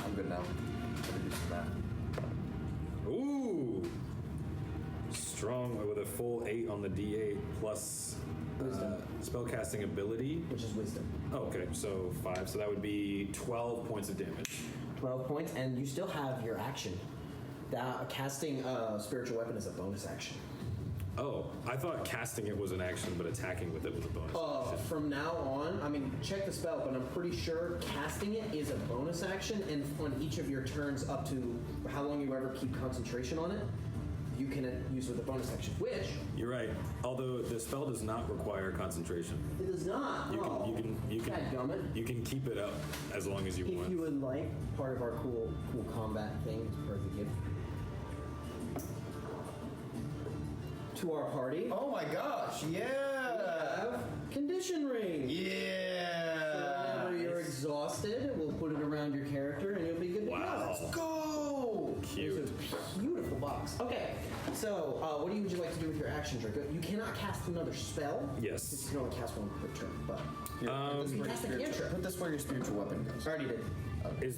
I'm good now. I'm gonna do some math. Ooh! Strong with a full 8 on the D8 plus Wisdom. spellcasting ability. Which is wisdom. Oh, okay, so 5. So that would be 12 points of damage. 12 points, and you still have your action. That casting a spiritual weapon is a bonus action. Oh, I thought casting it was an action, but attacking with it was a bonus action. From now on, I mean, check the spell, but I'm pretty sure casting it is a bonus action, and on each of your turns up to how long you ever keep concentration on it, you can use with a bonus action, which... You're right. Although the spell does not require concentration. It does not. You can keep it up as long as you want. If you would like, part of our cool combat thing, part of the gift to our party. Oh my gosh, We have condition ring. Yeah! So whenever you're exhausted, we'll put it around your character and you'll be good to Wow. go. Go! Cute. It's a beautiful box. Okay, so what would you like to do with your action, Draco? You cannot cast another spell. Yes. You can only cast one per turn, but Here, put this you where cast a your spiritual- cantrip. Put this where your spiritual weapon goes. I already did. Is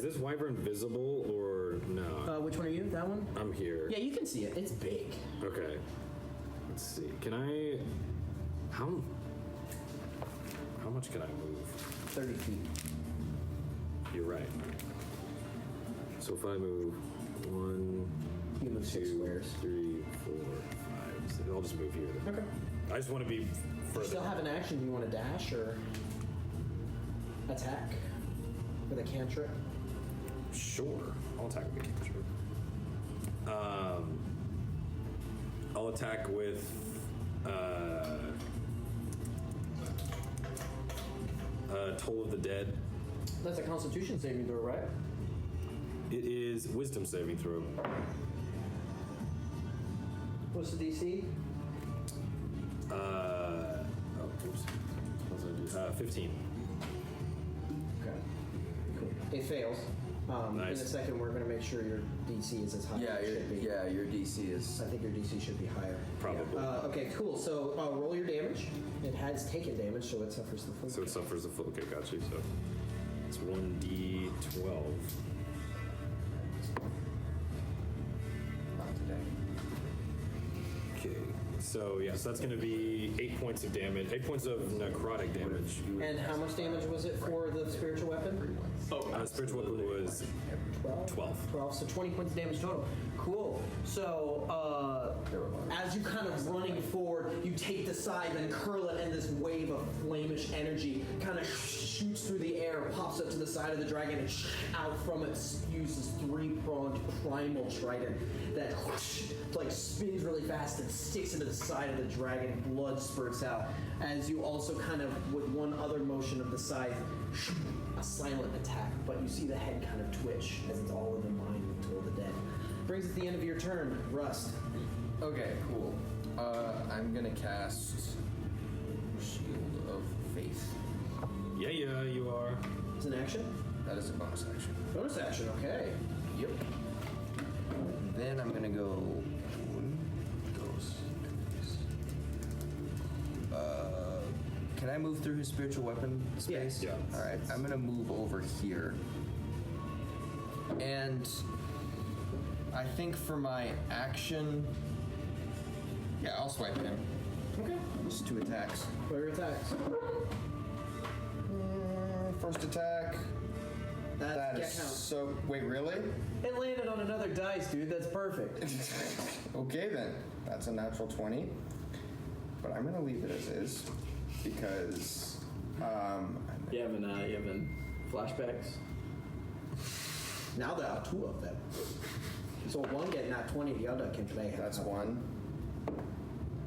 this wyvern visible or no? Which one are you? That one? I'm here. Yeah, you can see it. It's big. Okay. Let's see. Can I? How much can I move? 30 feet. You're right. So if I move 1, You move 6 2, squares. 3, 4, 5, 6, I'll just move here. Then. Okay. I just want to be Do you further. still have an action? Do you want to dash or attack with a cantrip? Sure. I'll attack with the cantrip. I'll attack with Toll of the Dead. That's a Constitution saving throw, right? It is Wisdom saving throw. What's the DC? Oops. What was I do? 15. Okay. Cool. It fails. Nice. In a second, we're going to make sure your DC is as high as it should be. your DC is. I think your DC should be higher. Probably. Okay, cool. So roll your damage. It has taken damage, so it suffers the full. So it suffers the full. Okay, got you. So it's 1d12. Not today. Okay. So yeah, so that's going to be 8 points of damage. 8 points of necrotic damage. And how much damage was it for the spiritual weapon? Spiritual weapon was 12. 12, so 20 points of damage total. Cool. So, as you kind of running forward, you take the side and curl it, and this wave of flamish energy kind of shoots through the air, pops up to the side of the dragon, and out from it spews this 3-pronged primal trident that like spins really fast and sticks into the side of the dragon. Blood spurts out as you also kind of, with one other motion of the scythe, a silent attack, but you see the head kind of twitch as it's all in the mind of Toll the Dead. Brings it the end of your turn, Rust. Okay, cool. I'm gonna cast Shield of Faith. Yeah, you are. It's an action? That is a bonus action. Bonus action, okay. Yep. Then I'm gonna go. Can I move through his spiritual weapon space? Yeah. All right. I'm gonna move over here, and I think for my action, yeah, I'll swipe at him. Okay. Just 2 attacks. What are your attacks? First attack. That is count. so. Wait, really? It landed on another dice, dude. That's perfect. Okay then, that's a natural 20. But I'm gonna leave it as is because You having flashbacks? Now there are 2 of them. So one get not 20, the other can play. that's 1.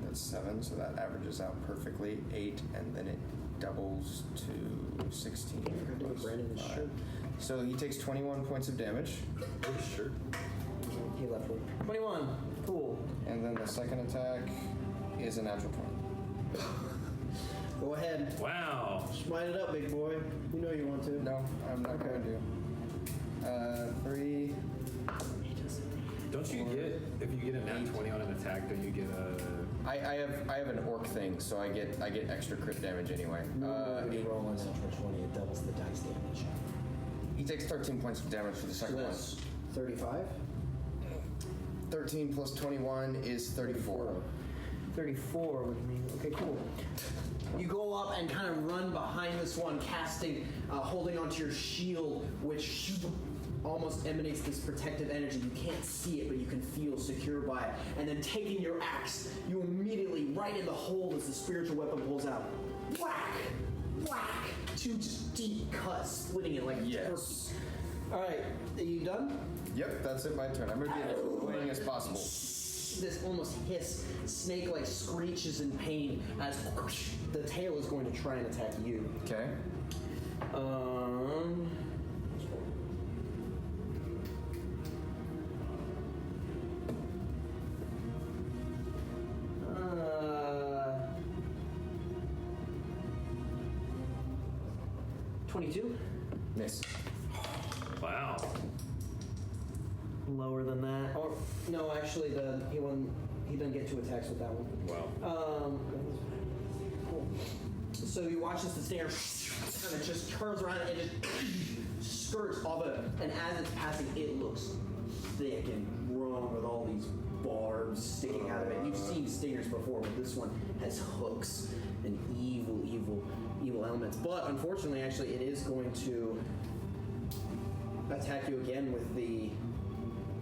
That's 7, so that averages out perfectly. 8, and then it doubles to 16. forgot to put Brandon in his Five. shirt. So he takes 21 points of damage, Oh, sure. He left one. 21. Cool. and then the second attack is a natural 20. Go ahead. Wow. Smite it up, big boy. You know you want to. No, I'm not going to. 3. Don't you get, if you get a nat 20 on an attack, don't you get a... I have an orc thing, so I get extra crit damage anyway. When you roll on central 20, it doubles the dice damage. He takes 13 points of damage for the So second one. that's 35? 13 plus 21 is 34. 34 would mean, okay, cool. You go up and kind of run behind this one, casting, holding onto your shield, which almost emanates this protective energy. You can't see it, but you can feel secure by it. And then taking your axe, you immediately, right in the hole as the spiritual weapon pulls out, whack, whack, 2 just deep cuts, splitting it like a Yes. turkey. All right, are you done? Yep, that's it. My turn. I'm gonna be as annoying as possible. This almost hiss, snake-like screeches in pain as the tail is going to try and attack you. Okay. Um. 22. Miss. Wow. Lower than that. Or no, actually, he doesn't get 2 attacks with that one. Wow. Cool. So you watch as the snare kind of just turns around and just skirts off it, and as it's passing, it looks thick and wrung with all these barbs sticking out of it. You've seen stingers before, but this one has hooks and evil elements. But unfortunately, actually, it is going to attack you again with the.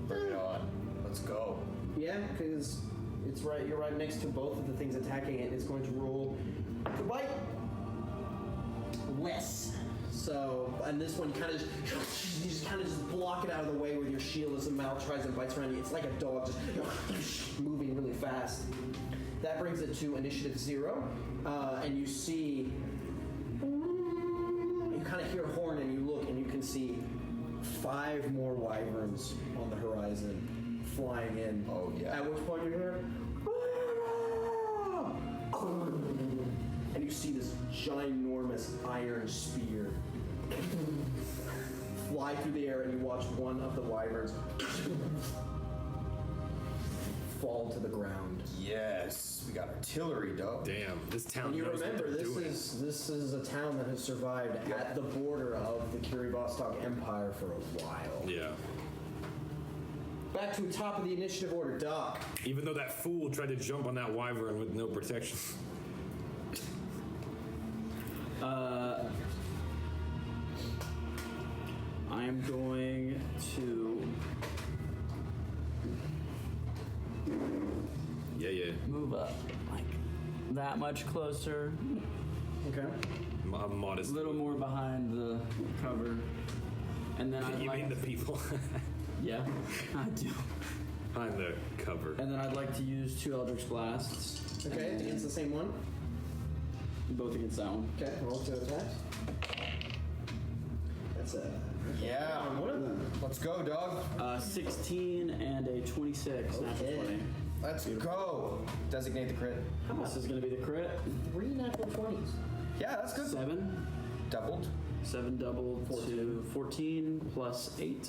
Bring it on. Let's go. Yeah, because it's right. You're right next to both of the things attacking it. It's going to roll to bite. Less. So, and this one kind of just block it out of the way with your shield as the mouth tries and bites around you. It's like a dog just moving really fast. That brings it to initiative 0, and you see. You kind of hear a horn, and you look, and you can see 5 more wyverns on the horizon flying in. Oh, yeah. At which point you hear, and you see this ginormous iron spear fly through the air, and you watch one of the wyverns fall to the ground. Yes. We got artillery, dog. Damn, this town And you knows remember, what they're doing. this is a town that has survived at the border of the Kiribati Empire for a while. Yeah. Back to the top of the initiative order, Doc. Even though that fool tried to jump on that wyvern with no protection. I'm going to Yeah. move up like that much closer, Okay. I'm modest. a little more behind the cover, and then I'd You like mean the people? yeah, I do. Behind the cover. And then I'd like to use 2 Eldritch Blasts. Okay, against the same one. Both against that one. Okay, roll 2 attacks. That's a. Yeah. One of them. Let's go, dog. 16 and a 26. Natural Okay. 20. Let's go. Designate the crit. This is going to be the crit. 3 natural 20s. Yeah, that's good. 7. Doubled. 7 doubled to 14 plus 8.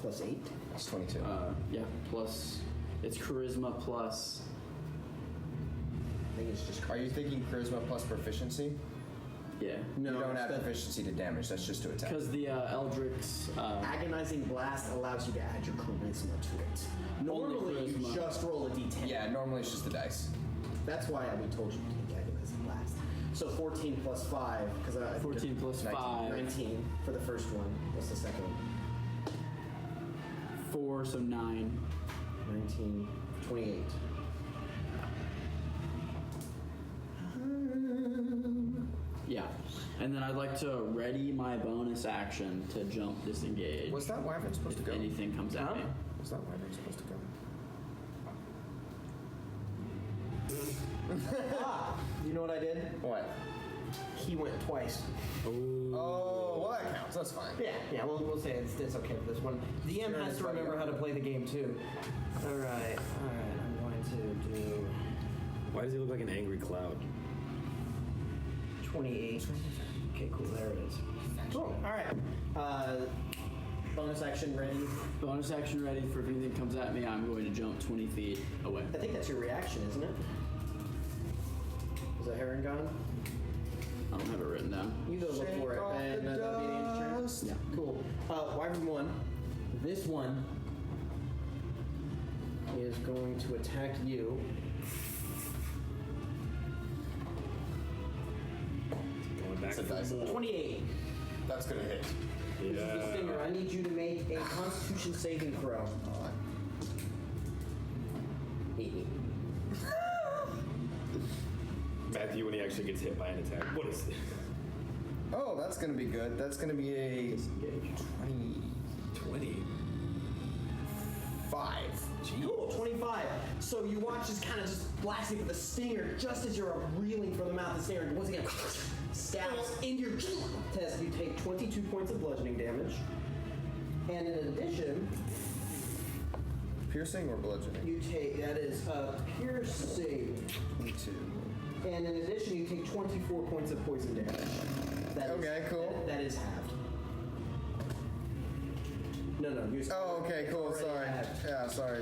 Plus 8. That's 22. Yeah, plus it's charisma plus. I think it's just. Are you thinking charisma plus proficiency? Yeah. No, you don't it's have the- proficiency to damage. That's just to attack. Because the Eldrick's. Agonizing Blast allows you to add your charisma to it. Normally, you charisma. just roll a d10. Yeah, normally it's just the dice. That's why we told you to take Agonizing Blast. So 14 plus 5, because I 14 plus 5. 19 for the first one. What's the second one? 4, so 9. 19, 28. Yeah. And then I'd like to ready my bonus action to jump disengage. Was that wyvern supposed to if go? anything comes at me. Was that wyvern supposed to go? You know what I did? What? He went twice. Oh, well that counts. That's fine. Yeah, we'll say it's okay for this one. DM Sure, has it's to fine. remember how to play the game too. Alright, I'm going to do Why does he look like an angry cloud? 28. Okay, cool, there it is. Cool, alright. Bonus action ready. Bonus action ready for if anything comes at me, I'm going to jump 20 feet away. I think that's your reaction, isn't it? Is that Heron gone? I don't have it written down. You go look for it, and that'll be the end turn. Yeah, cool. Wyvern 1. This one is going to attack you. Going back It's a for dice. more. 28. That's gonna hit. This is the stinger. I need you to make a Constitution saving throw. Matthew, when he actually gets hit by an attack, what is it? Oh, that's gonna be good. That's gonna be a 20. 5. Cool, 25. So you watch this kind of just blasting with the stinger just as you're reeling from the mouth of the stinger. Once again, stabs into your chest. You take 22 points of bludgeoning damage. And in addition, Piercing or bludgeoning? you take, that is piercing. 22. And in addition, you take 24 points of poison damage. That is- Okay, cool. That is halved. No, you. Oh, okay, cool. already Sorry. halved. Yeah, sorry.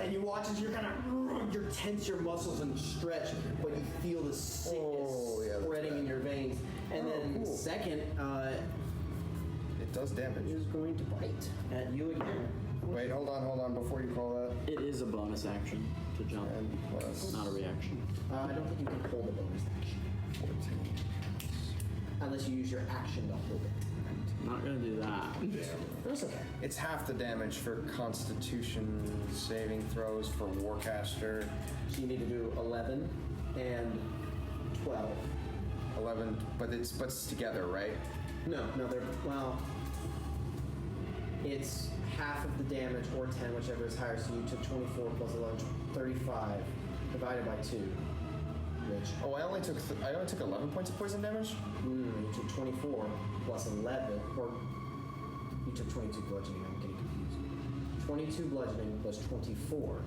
And you watch as you're kind of, you're tense your muscles and stretch, but you feel the sickness Oh, yeah, that's spreading bad. in your veins. And then cool. second, It does damage. is going to bite at you again. Wait, hold on. Before you call that. It is a bonus action to jump, And plus not a reaction. I don't think you can hold a bonus action 14. unless you use your action to hold it. I'm not gonna do that. That's okay. It's half the damage for Constitution saving throws for Warcaster. So you need to do 11 and 12. 11, but it's together, right? No, they're, well, it's half of the damage or 10, whichever is higher. So you took 24 plus 11, 35 divided by 2, which, Oh, I only took 11 points of poison damage. you took 24 plus 11, or you took 22 bludgeoning. I'm getting confused. 22 bludgeoning plus 24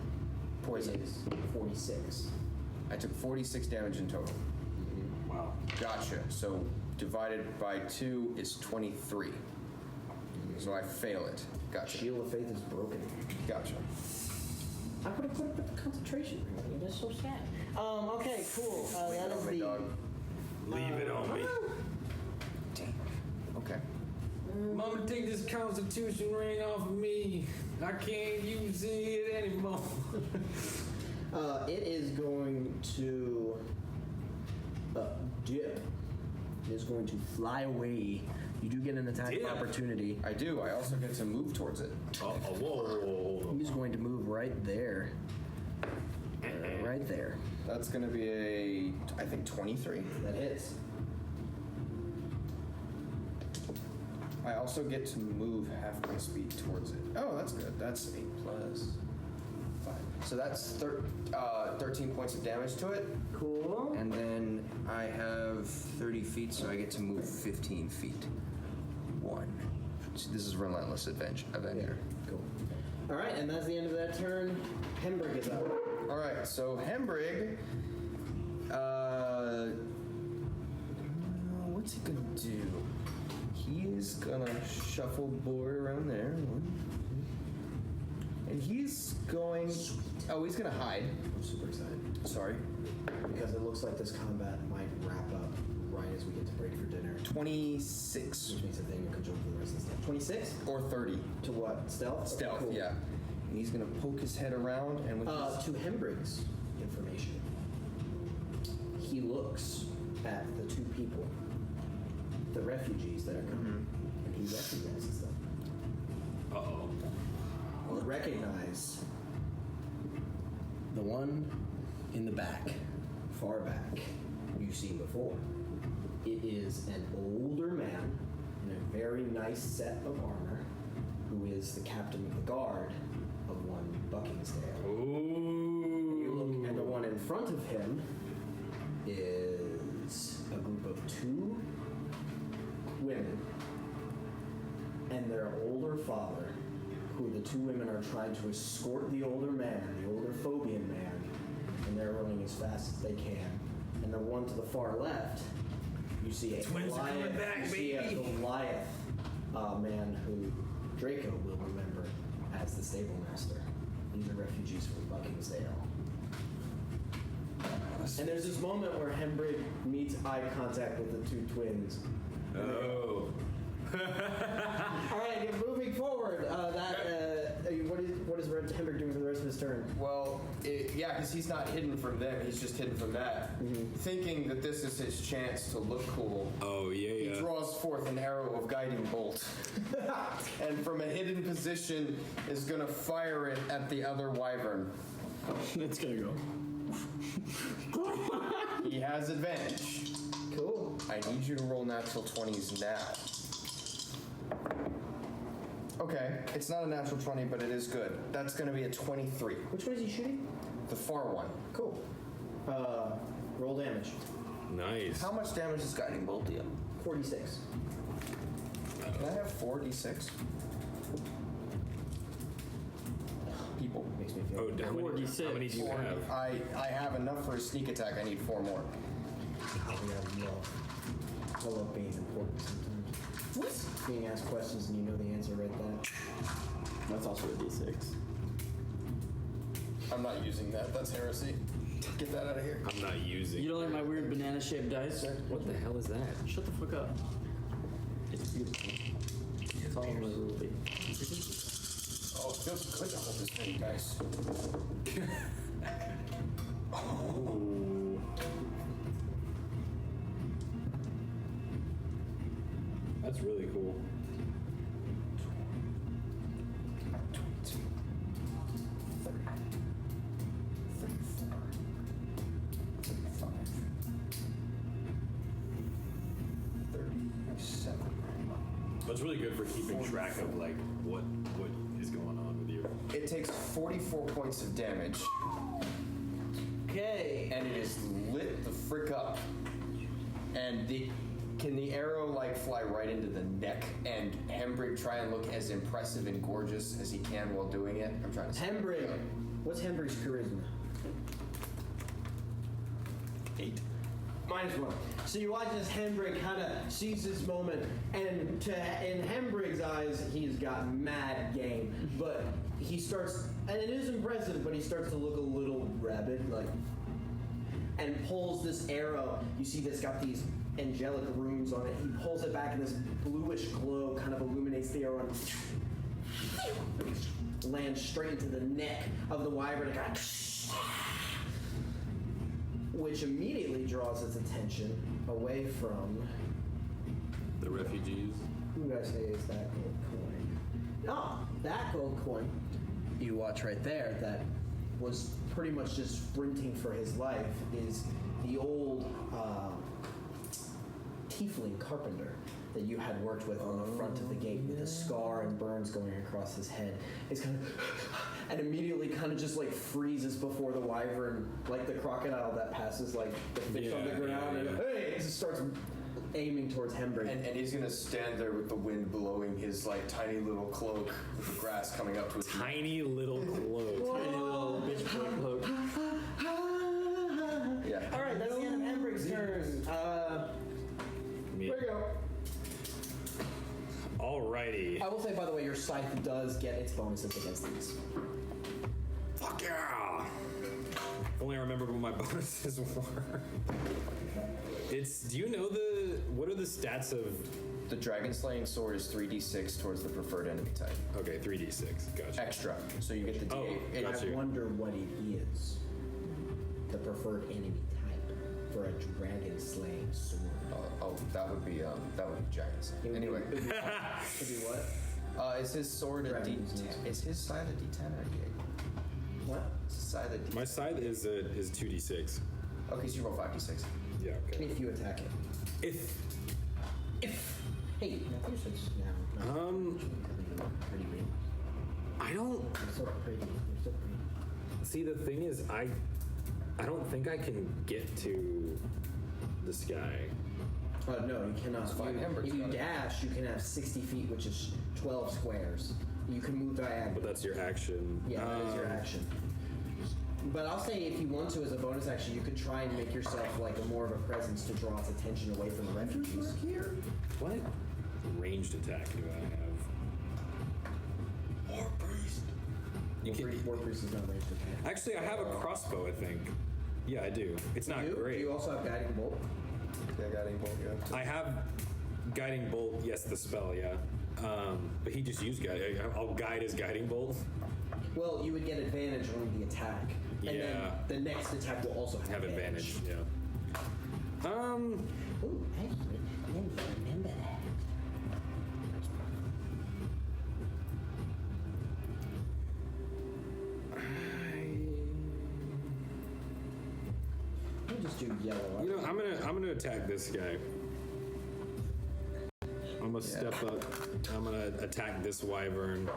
Poison. is 46. I took 46 damage in total. Wow. Gotcha. So divided by 2 is 23. So I fail it. Gotcha. Shield of Faith is broken. Gotcha. I would have put the concentration ring on you. That's so sad. Okay, cool. That is Oh, my the. dog. Leave it on me. Okay. Mama, take this Constitution ring off of me. I can't use it anymore. It is going to dip. It is going to fly away. You do get an attack Dip? of opportunity. I do. I also get to move towards it. Whoa. He's going to move right there. Right there. That's going to be a, I think, 23. That hits. I also get to move half my speed towards it. Oh, that's good. That's 8 plus 5. So that's 13 points of damage to it. Cool. And then I have 30 feet, so I get to move 15 feet. 1. So this is Relentless Avenger. Cool. All right, and that's the end of that turn. Hembrig is up. All right, so Hembrig, what's he gonna do? He is gonna shuffle board around there. And he's going. Oh, he's gonna hide. I'm super excited Sorry. because it looks like this combat might wrap up right as we get to break for dinner, 26 which means that Daniel can jump for the rest of the stuff. 26 or 30. to what? Stealth. Stealth, Cool. yeah. And he's gonna poke his head around and with his To Hembrig's information, he looks at the two people, the refugees that are coming, and he recognizes them. Uh-oh. You recognize the one in the back, far back, you've seen before. It is an older man in a very nice set of armor who is the captain of the guard of one Buckingsdale. Ooh. You look, and the one in front of him is a group of 2 women and their older father, who the 2 women are trying to escort the older man, the older Phobian man, and they're running as fast as they can. And the one to the far left, you see a Twins are coming Goliath, back, you see a baby. Goliath man who Draco will remember as the stable master. These are refugees from Buckingsdale. And there's this moment where Hembrig meets eye contact with the 2 twins. Oh. All right, moving forward, what is Red Hembrick doing for the rest of his turn? Well, yeah, because he's not hidden from them. He's just hidden from that. Thinking that this is his chance to look cool. Oh, yeah, He yeah. draws forth an arrow of guiding bolt, and from a hidden position is going to fire it at the other wyvern. It's gonna go. He has advantage. Cool. I need you to roll natural 20s now. Okay, it's not a natural 20, but it is good. That's going to be a 23. Which one is he shooting? The far one. Cool. Roll damage. Nice. How much damage is guiding bolt deal? 46. Can I have 4d6? People. Makes me feel. Oh, how many do you have? I have enough for a sneak attack. I need 4 more. I love being important sometimes. What? Being asked questions and you know the answer right there. That's also a D6. I'm not using that. That's heresy. Get that out of here. I'm not using. You don't like my weird banana-shaped dice? What the hell is that? Shut the fuck up. It's beautiful. It's all in my ruby. Oh, it feels good to hold this thing, guys. Ooh. That's really cool. 22, 30, 34, 35, 37. That's really good for keeping track of like what is going on with you. It takes 44 points of damage, Okay. and it is lit the frick up. And can the arrow like fly right into the neck and Hembrig try and look as impressive and gorgeous as he can while doing it? I'm trying to say. Hembrig. What's Hembrig's charisma? 8. -1. So you watch as Hembrig kind of sees this moment, and in Hembrig's eyes, he's got mad game. But he starts, and it is impressive, but he starts to look a little rabid, like, and pulls this arrow. You see that's got these angelic runes on it. He pulls it back, and this bluish glow kind of illuminates the arrow and lands straight into the neck of the wyvern. Which immediately draws its attention away from The refugees. who did I say is that gold coin? Oh, that gold coin. You watch right there that was pretty much just sprinting for his life is the old tiefling carpenter that you had worked with on the front of the gate with a scar and burns going across his head. It's kind of and immediately kind of just like freezes before the wyvern, like the crocodile that passes like the fish on the ground, and hey, it just starts aiming towards Hembrig. And he's gonna stand there with the wind blowing his like tiny little cloak with the grass coming up to his Tiny little cloak. Tiny little bitch boy cloak. Yeah. All right, that's the end of Hembrig's turn. Me- There you go. Alrighty. I will say, by the way, your scythe does get its bonuses against these. Fuck yeah! If only I remembered what my bonuses were. Do you know what are the stats of, The dragon slaying sword is 3d6 towards the preferred enemy type. okay, 3d6, gotcha. Extra. So you get the Oh, d8. gotcha. I wonder what it is. The preferred enemy type for a dragon slaying sword. That would be giants. It would Anyway, be, it'd be what? is his sword a Dragon d10? slaying. Is his scythe a d10 or a d8? What? Is his scythe a d10? My scythe is 2d6. Okay, so you roll 5d6. Yeah, okay. If you attack it. If Hey, I think you said no. Pretty green. I don't You're so pretty. You're so pretty. see, the thing is, I don't think I can get to the sky. No, you cannot. It's fine. Hembrig's If you got it. dash, you can have 60 feet, which is 12 squares. You can move diagonally. But that's your action. Yeah, that is your action. But I'll say if you want to, as a bonus action, you could try and make yourself like a more of a presence to draw its attention away from the refugees. Here. What ranged attack do I have? War priest. War priest is not ranged attack. Actually, I have a crossbow, I think. Yeah, I do. It's not Do great. you also have guiding bolt? Yeah, guiding bolt. Yeah. I have guiding bolt. Yes, the spell. Yeah. But he just used guide. I'll guide his guiding bolt. Well, you would get advantage on the attack. And Yeah. then the next attack will also have Advantage. Yeah. Ooh, actually, I didn't remember that. Let me just do yellow. You know, I'm gonna attack this guy. I'm gonna step up. I'm gonna attack this wyvern.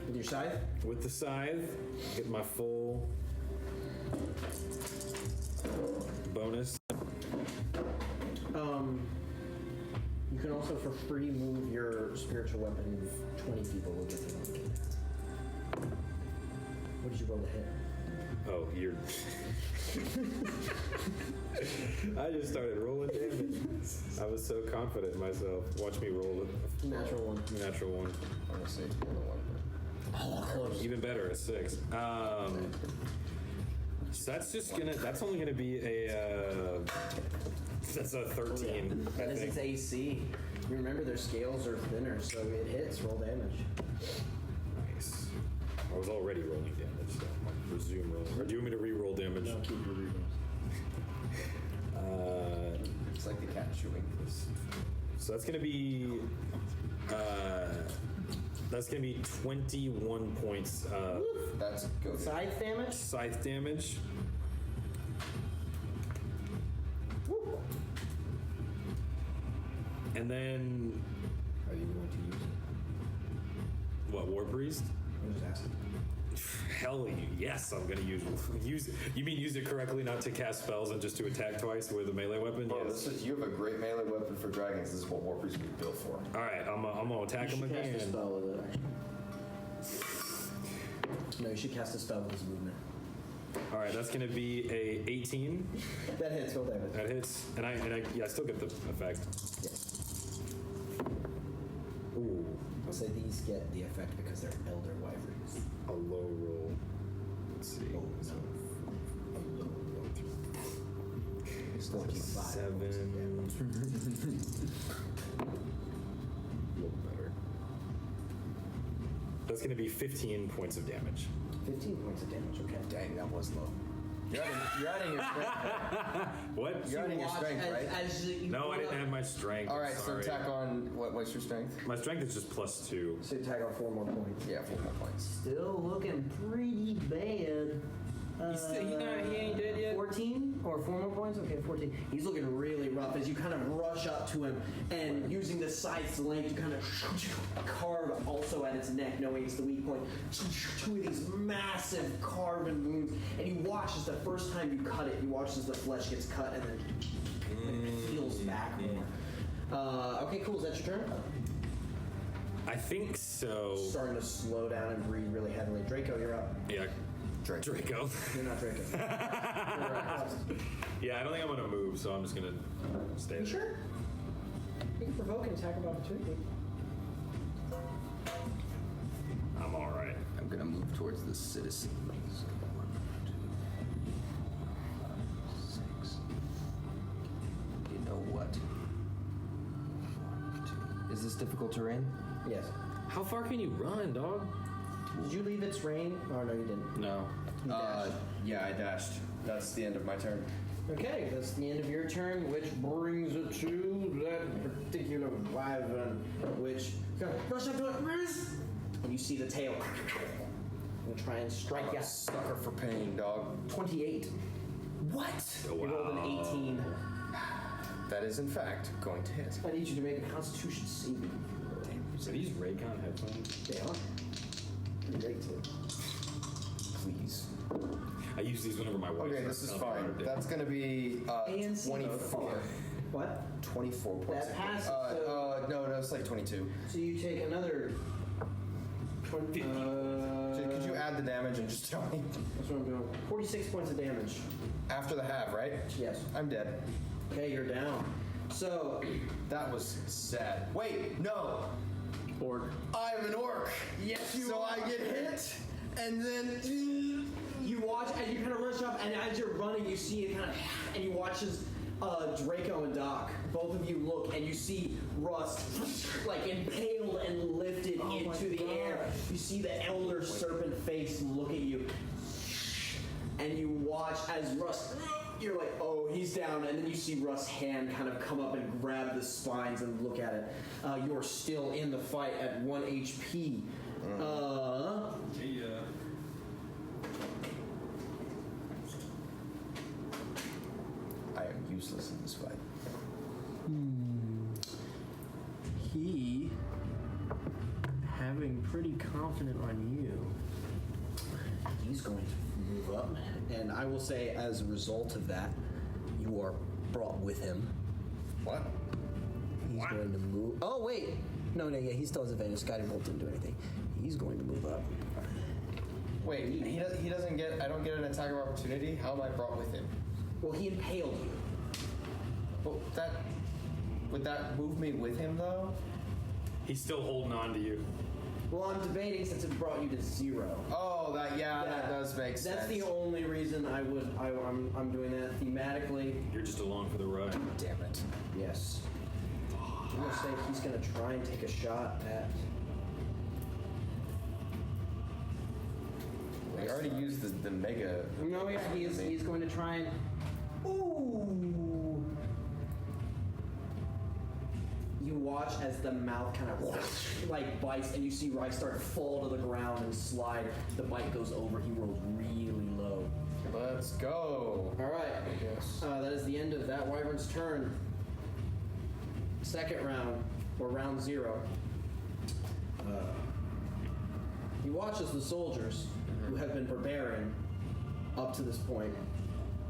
With your scythe? With the scythe, get my full bonus. You can also, for free, move your spiritual weapon 20 people will get the one. What did you roll to hit? Oh, you're. I just started rolling damage. I was so confident in myself. Watch me roll it. Natural one. Natural one. I'm gonna say it's the other one. Close. Even better, a 6. So that's only gonna be a, that's a 13. I As it's think. AC. You remember their scales are thinner, so it hits, roll damage. Nice. I was already rolling damage, so I'll resume rolling. Or do you want me to re-roll damage? No, keep your rerolls. It's like the cat chewing this. So that's gonna be 21 points of That's go. Scythe damage? scythe damage. And then, are you going to use it? What, War Priest? I'm just asking. Hell yes, I'm gonna use it. You mean use it correctly, not to cast spells and just to attack twice with a melee weapon? Bro, Yes. you have a great melee weapon for dragons. This is what War Priest was built for. All right, I'm gonna attack You him should cast a again. spell with it, actually. No, you should cast a spell with his movement. All right, that's gonna be a 18. That hits, roll damage. That hits, and I still get the effect. Yes. Ooh, I'll say these get the effect because they're elder wyverns. a low roll. Let's see. Oh, no. Still keep 7. A little better. That's gonna be 15 points of damage. 15 points of damage, okay. Dang, that was low. You're adding your strength. What? You're adding your strength, right? No, I didn't have my strength. All I'm right, so sorry. attack on what's your strength? My strength is just +2. So attack on 4 more points. Yeah, 4 more points. Still looking pretty bad. He ain't dead yet. 14 or 4 more points? Okay, 14. He's looking really rough as you kind of rush up to him and using the scythe's length to kind of carve also at its neck, knowing it's the weak point. 2 of these massive carven wounds, and you watch as the first time you cut it, you watch as the flesh gets cut and then it peels back more. Okay, cool. Is that your turn? I think so. Starting to slow down and breathe really heavily. Draco, you're up. Yeah. Draco. You're not Draco. Yeah, I don't think I'm gonna move, so I'm just gonna stay You there. sure? You can provoke an attack of opportunity. I'm all right. I'm gonna move towards the citizens. 1, 2, 5, 6. You know what? 1, 2. Is this difficult terrain? Yes. How far can you run, dog? Did you leave its reign? Oh, no, you didn't. No. You dashed. Yeah, I dashed. That's the end of my turn. Okay, that's the end of your turn, which brings it to that particular wyvern, which rush up to it, and you see the tail. And try and strike you. Sucker for pain, dog. 28. What? Oh, You rolled an 18. That is in fact going to hit. I need you to make a Constitution saving. Are these Raycon headphones? They are. Pretty great too. Please. I use these whenever my wife. Okay, this is fine. That's gonna be ANC 24. What? 24 points. That passes, No, it's like 22. So you take another 20. Could you add the damage and just tell me? That's what I'm doing. 46 points of damage. After the half, right? Yes. I'm dead. Okay, you're down. So, That was sad. Wait, no. Orc. I'm an orc. Yes, you so are. I get hit, and then you watch as you kind of rush up, and as you're running, you see it kind of, and you watch as Draco and Doc, both of you look and you see Rust like impaled and lifted into the air. You see the elder serpent face look at you, and you watch as Rust. You're like, oh, he's down, and then you see Rust's hand kind of come up and grab the spines and look at it. You're still in the fight at 1 HP. I am useless in this fight. He, having pretty confident on you, he's going to move up. And I will say, as a result of that, you are brought with him. What? He's going to move. Oh, wait. No, yeah, he still has advantage. Guiding Bolt didn't do anything. He's going to move up. Wait, he doesn't get. I don't get an attack of opportunity. How am I brought with him? Well, he impaled you. Well, would that move me with him though? He's still holding on to you. Well, I'm debating since it brought you to 0. Oh, that does make sense. That's the only reason I'm doing that thematically. You're just along for the ride. Damn it. Yes. I'm gonna say he's gonna try and take a shot at. We already used the mega. No, yeah, he's going to try and. Ooh. You watch as the mouth kind of like bites, and you see Rice start to fall to the ground and slide. The bite goes over. He rolls really low. Let's go. All right. I guess. That is the end of that Wyvern's turn. Second round, or round 0. You watch as the soldiers, who have been barbarian up to this point.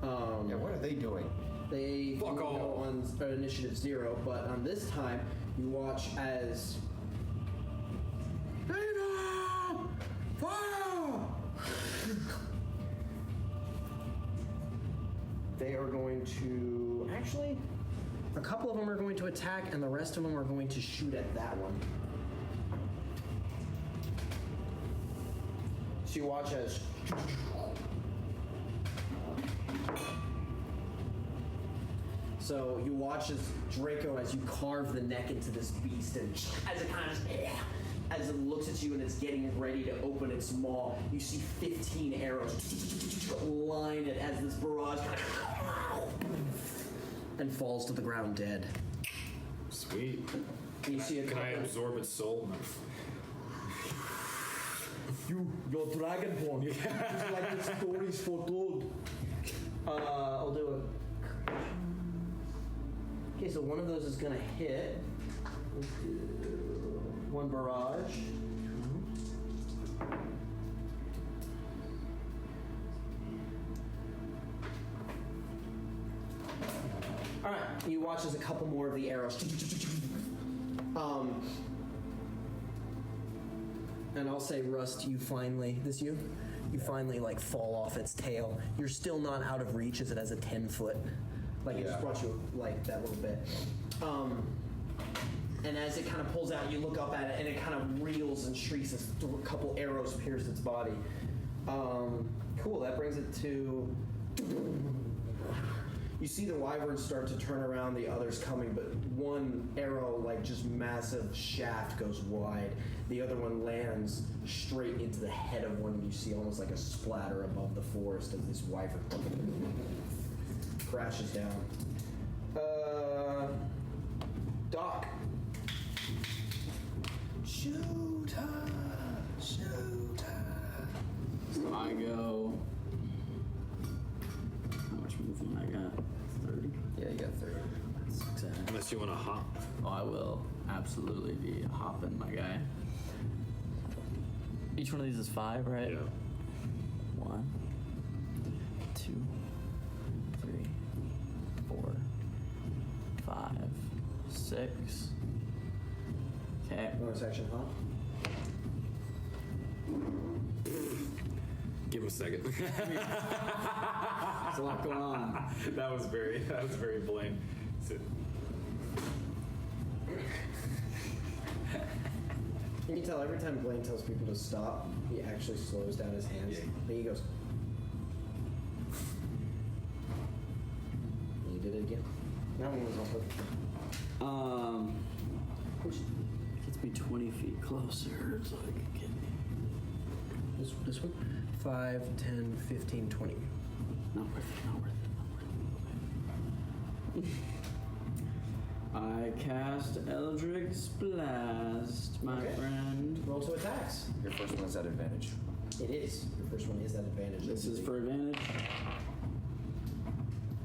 Yeah, what are they doing? They Fuck go all. on initiative 0, but on this time, you watch as. They are going to. Actually, a couple of them are going to attack, and the rest of them are going to shoot at that one. So you watch as. So you watch as Draco, as you carve the neck into this beast, and as it kind of as it looks at you and it's getting ready to open its maw, you see 15 arrows line it as this barrage and falls to the ground dead. Sweet. And you see a Can I couple. absorb its soul? Your dragonborn, just like the stories foretold. I'll do it. Okay, so one of those is gonna hit. Let's do one barrage. All right, you watch as a couple more of the arrows. And I'll say, Rust, you finally, you finally like fall off its tail. You're still not out of reach as it has a 10-foot. Like it just brought you like that little bit. And as it kind of pulls out, you look up at it and it kind of reels and shrieks as a couple arrows pierce its body. Cool, that brings it to... You see the wyvern start to turn around, the others coming, but one arrow, like just massive shaft, goes wide. The other one lands straight into the head of one. You see almost like a splatter above the forest as this wyvern crashes down. Doc. Shoot her! Shoot her! So I go. How much movement I got? 30. Yeah, you got 30. That's exact. Unless you want to hop. Oh, I will absolutely be hopping, my guy. Each one of these is 5, right? Yeah. 1, 2, 3, 4, 5, 6. Okay. Bonus action hop. Give him a second. There's a lot going on. that was very Blaine. So, You can tell every time Blaine tells people to stop, he actually slows down his hands. Yeah. Then he goes. And you did it again. That one was on purpose. Gets me 20 feet closer so I can get This one? 5, 10, 15, 20. Not worth it, not worth it, not worth it. I cast Eldritch Blast, my Okay. friend. Roll to attacks. Your first one is at advantage. It is. Your first one is at advantage. This is for advantage.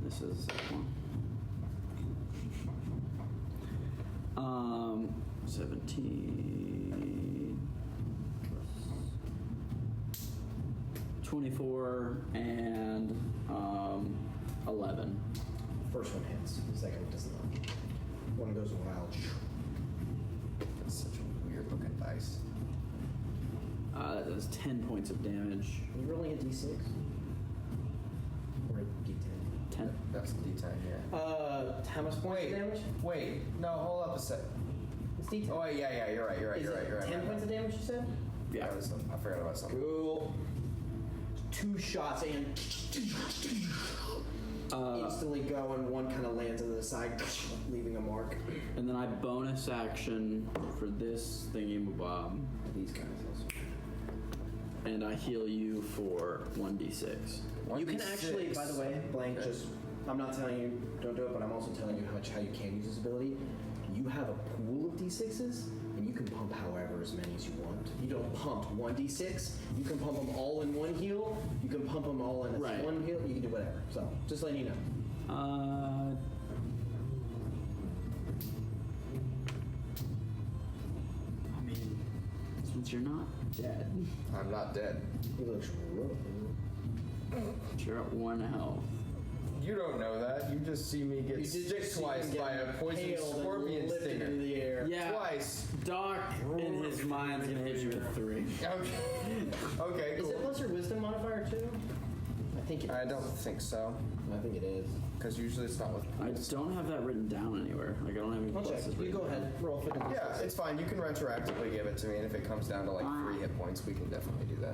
This is one. 17 plus 24 and 11. First one hits. The second one does not. One goes wild. That's such a weird looking dice. That does 10 points of damage. Are you rolling a d6? Or a d10? 10. That's the D10, yeah. How much points Wait, of damage? wait. No, hold up a sec. It's d10. Oh, yeah, you're right. Is it 10 points of damage, you said? Yeah. I forgot about something. Cool. 2 shots and instantly go, and one kind of lands on the side, leaving a mark. And then I bonus action for this thingy bob. These guys also. And I heal you for 1d6. You can actually, by the way, Blank, Okay. just, I'm not telling you don't do it, but I'm also telling you how you can use this ability. You have a pool of d6s, and you can pump however as many as you want. You don't pump 1d6. You can pump them all in one heal. You can pump them all in Right. one heal. You can do whatever. So, just letting you know. I mean, since you're not dead, I'm not dead. He looks rough. you're at 1 health. You don't know that. You just see me get You did stick just see twice him get by a poison impaled and scorpion lifted stinger. into the air. Yeah. Twice. Doc, in his mind's gonna hit you with 3. Okay, Is it cool. plus your wisdom modifier too? I think it is. I don't think so. I think it is. Because usually it's not with I don't have that written down anywhere. Like, I don't have any I'll check. pluses You written go down. ahead. Roll for the Yeah, it's fine. You can retroactively give it to me, and if it comes down to like 3 hit points, we can definitely do that.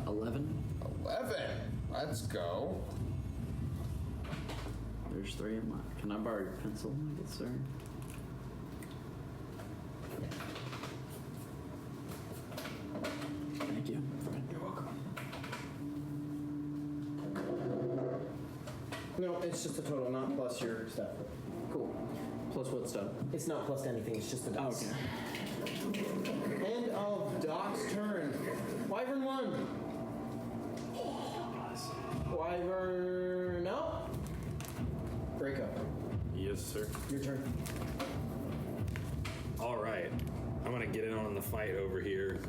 11. 11. Let's go. There's 3 in mine. Can I borrow your pencil, good sir? Thank you. You're welcome. No, it's just a total, not plus your stuff. Cool. Plus what stuff? It's not plus to anything, it's just a Oh, dice. okay. End of Doc's turn. Wyvern 1. Wyvern, no. Break up. Yes, sir. Your turn. All right. I'm going to get in on the fight over here.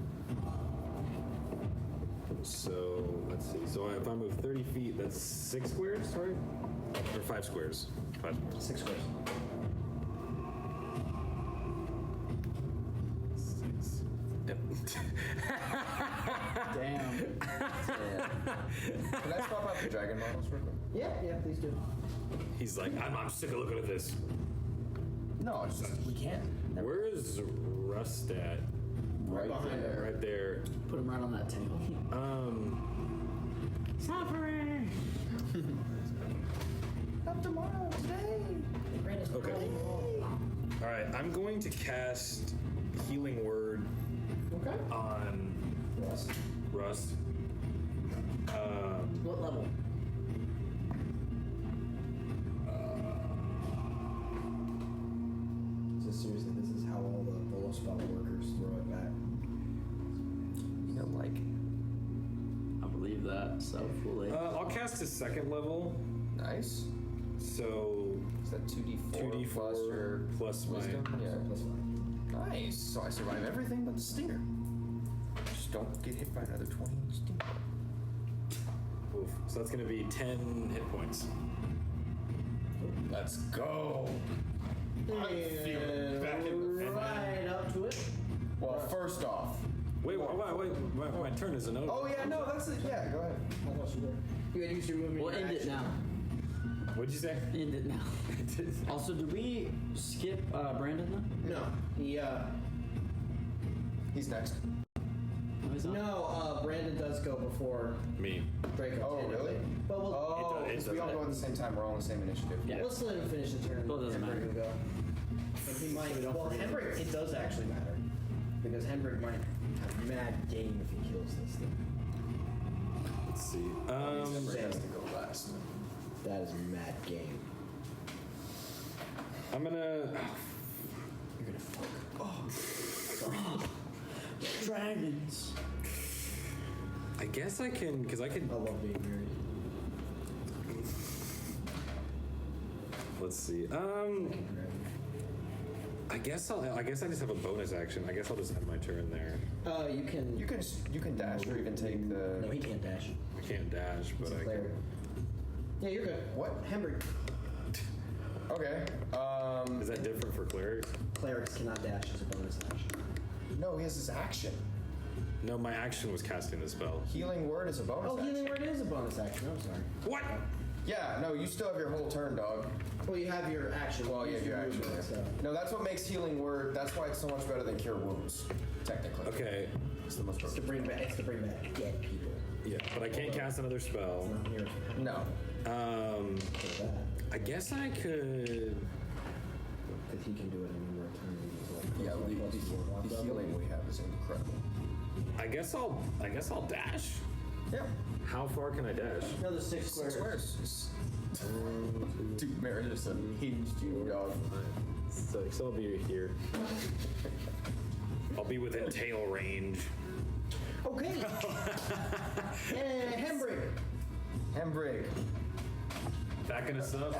So, let's see. So if I move 30 feet, that's 6 squares, right? Or 5 squares? 5 squares. 6 squares. 6. Yep. Damn. Can I swap out the dragon models real quick? Yeah, please do. He's like, I'm sick of looking at this. No, it's just, we can't. Where is Rust at? Right behind her. Right there. Put him right on that table. Suffering! Not tomorrow, today. Okay. All right. I'm going to cast Healing Word Okay. on Rust. What level? So seriously, this is how all the Volo spell workers throw it back. You know, like, I believe that so fully. I'll cast his 2nd level. nice. So Is that 2d4 2d4 plus your plus my- wisdom? Yeah. Plus 5. Nice. So I survive everything but the stinger. Just don't get hit by another 20 stinger. oof. So that's going to be 10 hit points. Let's go. I'm feeling back in the Right up to it. Well, first off. Wait, my turn isn't over. Oh yeah, no, that's it. Yeah, go ahead. I thought you were. You had used your movement. We'll end it now. What'd you say? End it now. Also, did we skip Brandon then? No. He's next. Oh bonus on? No, Brandon does go before Me. Draco. Oh, technically. really? But we'll, Oh, It because we all does. go at the same time. We're all on the same initiative. Yeah. let's let him finish the turn. Well, it doesn't Henrik matter. will go. And he might. We don't Well, forget. Henrik, it does actually matter because Henrik might have mad game if he kills this thing. Let's see. Henrik has to go last. That is mad game. I'm gonna. You're gonna fuck. Dragons. I guess I can, because I can. I love being married. Let's see. I guess I just have a bonus action. I guess I'll just end my turn there. You can. You can dash or even take the. No, he can't dash. I can't dash, but He's a I cleric. can. Yeah, you're good. What? Henrik. Okay. Is that different for clerics? Clerics cannot dash as a bonus action. No, he has his action. No, my action was casting the spell. Healing word is a bonus Oh, action. healing word is a bonus action. I'm sorry. What? Yeah, no, you still have your whole turn, dog. Well, you have your action. Well, yeah, Use your action. movement, so. No, that's what makes healing word. That's why it's so much better than cure wounds, technically. Okay. It's the most It's to bring back. It's to bring back dead people. Yeah, but I can't cast another spell. Not near No. for that. I guess I could. Because he can do it any more time. Yeah, the healing we have is incredible. I guess I'll dash. Yeah. How far can I dash? Another 6 Squares. squares. Dude, Meredith hinged you, dog. So I'll be here. I'll be within tail range. Okay. And Hembrig. Hembrig. Backing us up.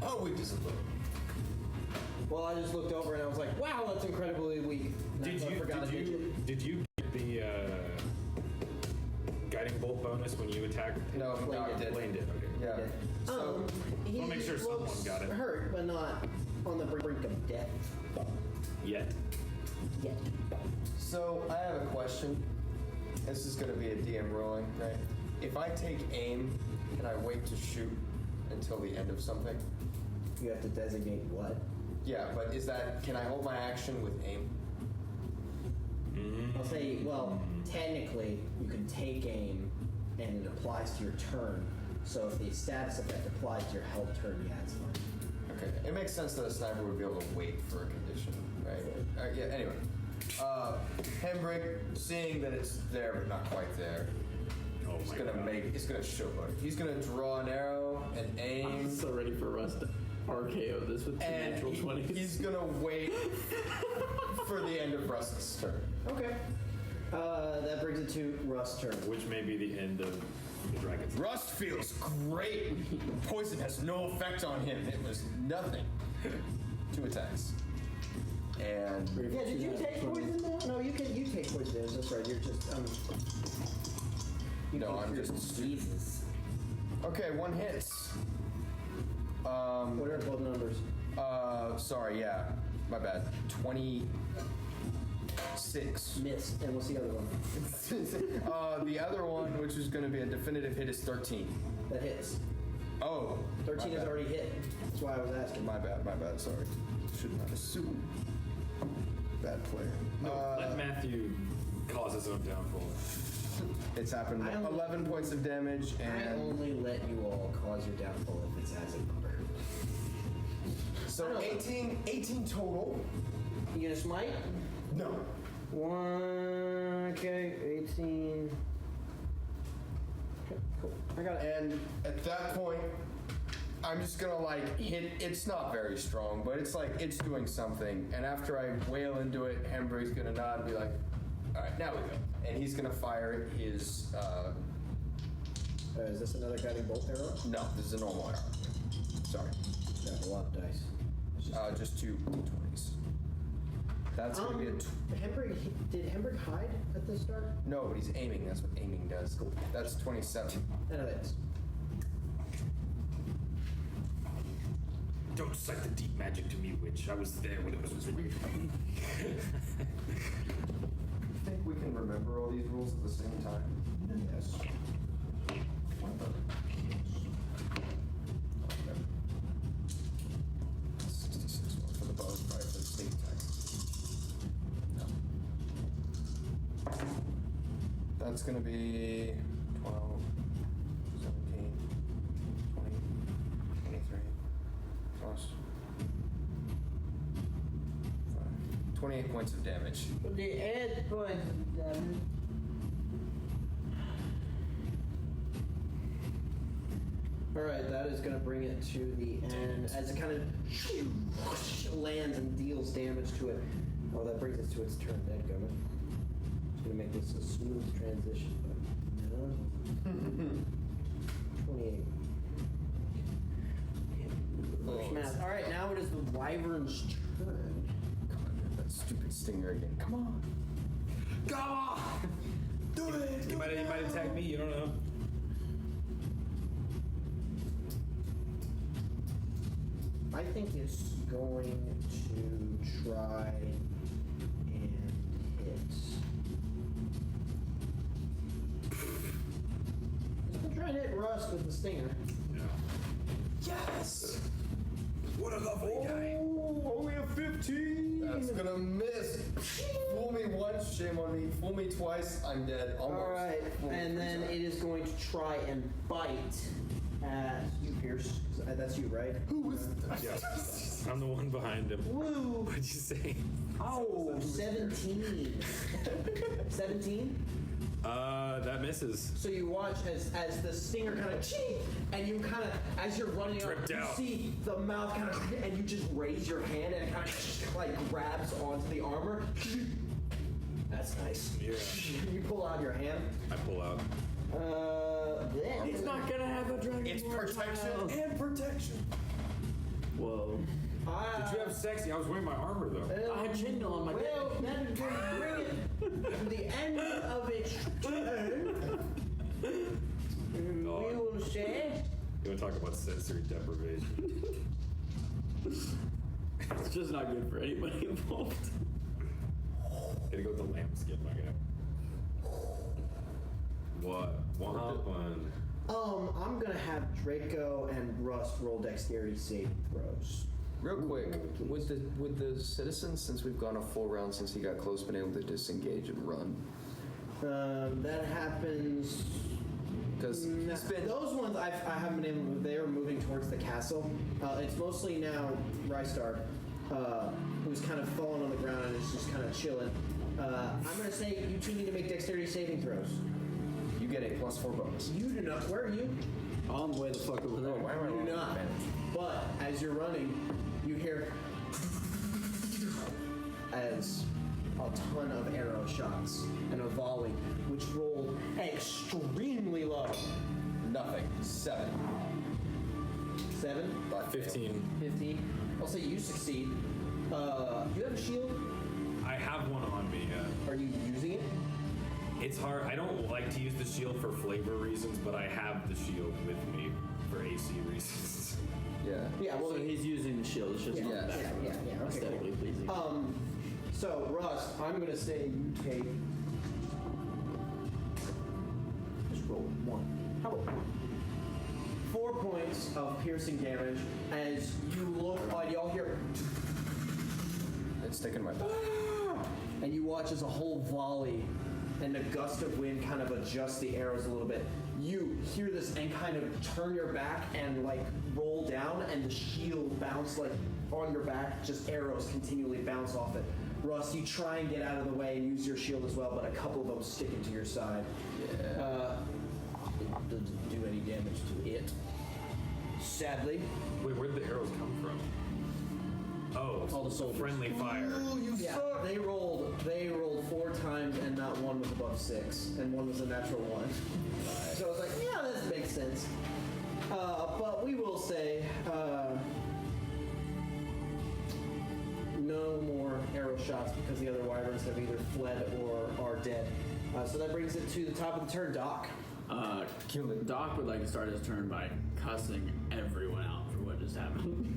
How weak does it look? Well, I just looked over and I was like, wow, that's incredibly weak. And Did I you forgot a digit. did you get the guiding bolt bonus when you attacked? No, Blaine Doc did. did. Blaine did. Okay. Yeah. So, He Wanna make sure someone looks got it. hurt, but not on the brink of death Yet. yet. so I have a question. This is going to be a DM rolling, right? If I take aim, can I wait to shoot until the end of something? You have to designate what? Yeah, but can I hold my action with aim? I'll say, well, technically, you can take aim and it applies to your turn. So if the status effect applies to your held turn, yeah, it's fine. Okay. It makes sense that a sniper would be able to wait for a condition, right? Yeah, anyway. Hembrig, seeing that it's there but not quite there, Oh it's my gonna god. it's gonna show. He's gonna draw an arrow and aim. I'm so ready for Russ to RKO this with two And natural 20s. he's gonna wait for the end of Russ's turn. Okay. That brings it to Rust's turn. Which may be the end of the dragon's. Rust feels great. Poison has no effect on him. It was nothing. 2 attacks. And Yeah, did you take poison now? No, you take poison damage. That's right. You're just no, I'm just Jesus. okay. 1 hits. What are both numbers? Sorry, yeah, my bad. 26. Missed. And what's the other one? The other one, which is going to be a definitive hit, is 13. That hits. Oh, 13 my is bad. already hit. That's why I was asking. My bad. Sorry. Should not assume. Bad player. No, let Matthew cause his own downfall. It's happened. I only- 11 points of damage I and only let you all cause your downfall if it's as a number. so 18 total. You gonna smite? No. 1, okay, 18. Okay, cool. I got it. And at that point, I'm just gonna hit. It's not very strong, but it's doing something. And after I wail into it, Hembrig's gonna nod and be like, "All right, now we go." And he's gonna fire his. Is this another guiding bolt arrow? No, this is a normal arrow. Sorry, I have a lot of dice. just 2 d20s. That's gonna be a. Did Hembrig hide at the start? No, but he's aiming. That's what aiming does. Cool. That's 27. I know that is. Don't cite the deep magic to me, witch. I was there when it was written. I think we can remember all these rules at the same time. Yes. 66 for the bonus, right? For the state tax. No. That's going to be 12, 17, 20, 23, plus 5. 28 points of damage. 28 points of damage. Alright, that is going to bring it to the end as it kind of lands and deals damage to it. Oh, that brings it to its turn, dadgummit. It's going to make this a smooth transition, but no. 28. First math. Alright, now it is the wyvern's turn. God, that stupid stinger again. Come on. Come on! Do it! You might attack me, you don't know. I think it's going to try and hit. It's going to try and hit Rust with the stinger. Yes! What a lovely guy. Oh, only a 15. That's gonna miss. Fool me once, shame on me. Fool me twice, I'm dead. Almost. All right, Fool me and three then times. it is going to try and bite at you, Pierce. That's you, right? Who was that? Yeah. I'm the one behind him. Woo! What'd you say? Oh, 17. 17? That misses. So you watch as the stinger kind of ching, and you kind of, as you're running up, Dripped you out. see the mouth kind of, and you just raise your hand and it kind of like grabs onto the armor. That's nice. Yeah. You pull out your hand. I pull out. Then He's not gonna have a dragon. It's protection and protection. Whoa. Did you have sexy? I was wearing my armor though. I had chainmail on my dick. Well, that is going to bring it to the end of its turn. We will say. You want to talk about sensory deprivation? It's just not good for anybody involved. Gotta go with the lambskin, my guy. What? One. I'm gonna have Draco and Rust roll dexterity saving throws. Real quick, with the citizens, since we've gone a full round since he got close, been able to disengage and run. That happens. Because he's been. Those ones I haven't been able to. They are moving towards the castle. It's mostly now Rystar, who's kind of fallen on the ground and is just kind of chilling. I'm gonna say you two need to make dexterity saving throws. You get a +4 bonus. You do not. Where are you? I'm way the fuck over there. Why am I You do rolling not. advantage? But as you're running, you hear as a ton of arrow shots and a volley, which rolled extremely low. Nothing. 7. 7, But 15. 15. I'll say you succeed. You have a shield. I have one on me. Are you using it? It's hard. I don't like to use the shield for flavor reasons, but I have the shield with me for AC reasons. Yeah. Yeah. Well, So he's using the shield. It's just yeah, not yeah, that yeah, yeah. Okay, cool. aesthetically pleasing. So Rust, I'm gonna say you take. Just roll 1. How about 1? 4 points of piercing damage as you look. Y'all hear. It's sticking in my back. And you watch as a whole volley and a gust of wind kind of adjusts the arrows a little bit. You hear this and kind of turn your back and like roll down, and the shield bounce like on your back. Just arrows continually bounce off it. Russ, you try and get out of the way and use your shield as well, but a couple of them stick into your side. Yeah. It doesn't do any damage to it. Sadly. Wait, where'd the arrows come from? Oh, All the soldiers. friendly fire. Yeah, they rolled 4 times and not one was above 6, and one was a natural 1. So I was like, yeah, this makes sense. But we will say no more arrow shots because the other wyverns have either fled or are dead. So that brings it to the top of the turn, Doc. Doc would like to start his turn by cussing everyone out for what just happened.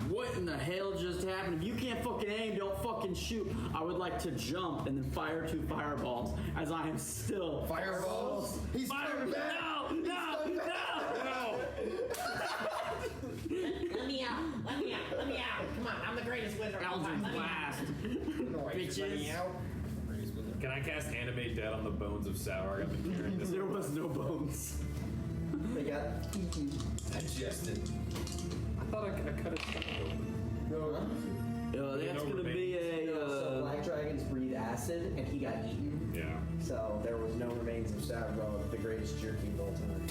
What in the hell just happened? If you can't fucking aim, don't fucking shoot. I would like to jump and then fire 2 fireballs as I am still. Fireballs! He's coming back! No! Let me out! Come on, I'm the greatest wizard of all time. Eldritch Let me out. Blast. Bitches. Can I cast Animate Dead on the bones of Sour? I've been carrying this. There was no bones. They got Digested. I thought I cut his stomach open. That's no gonna be a. so black dragons breathe acid, and he got eaten. Yeah. So there was no remains of Stavro, the greatest jerky of all time.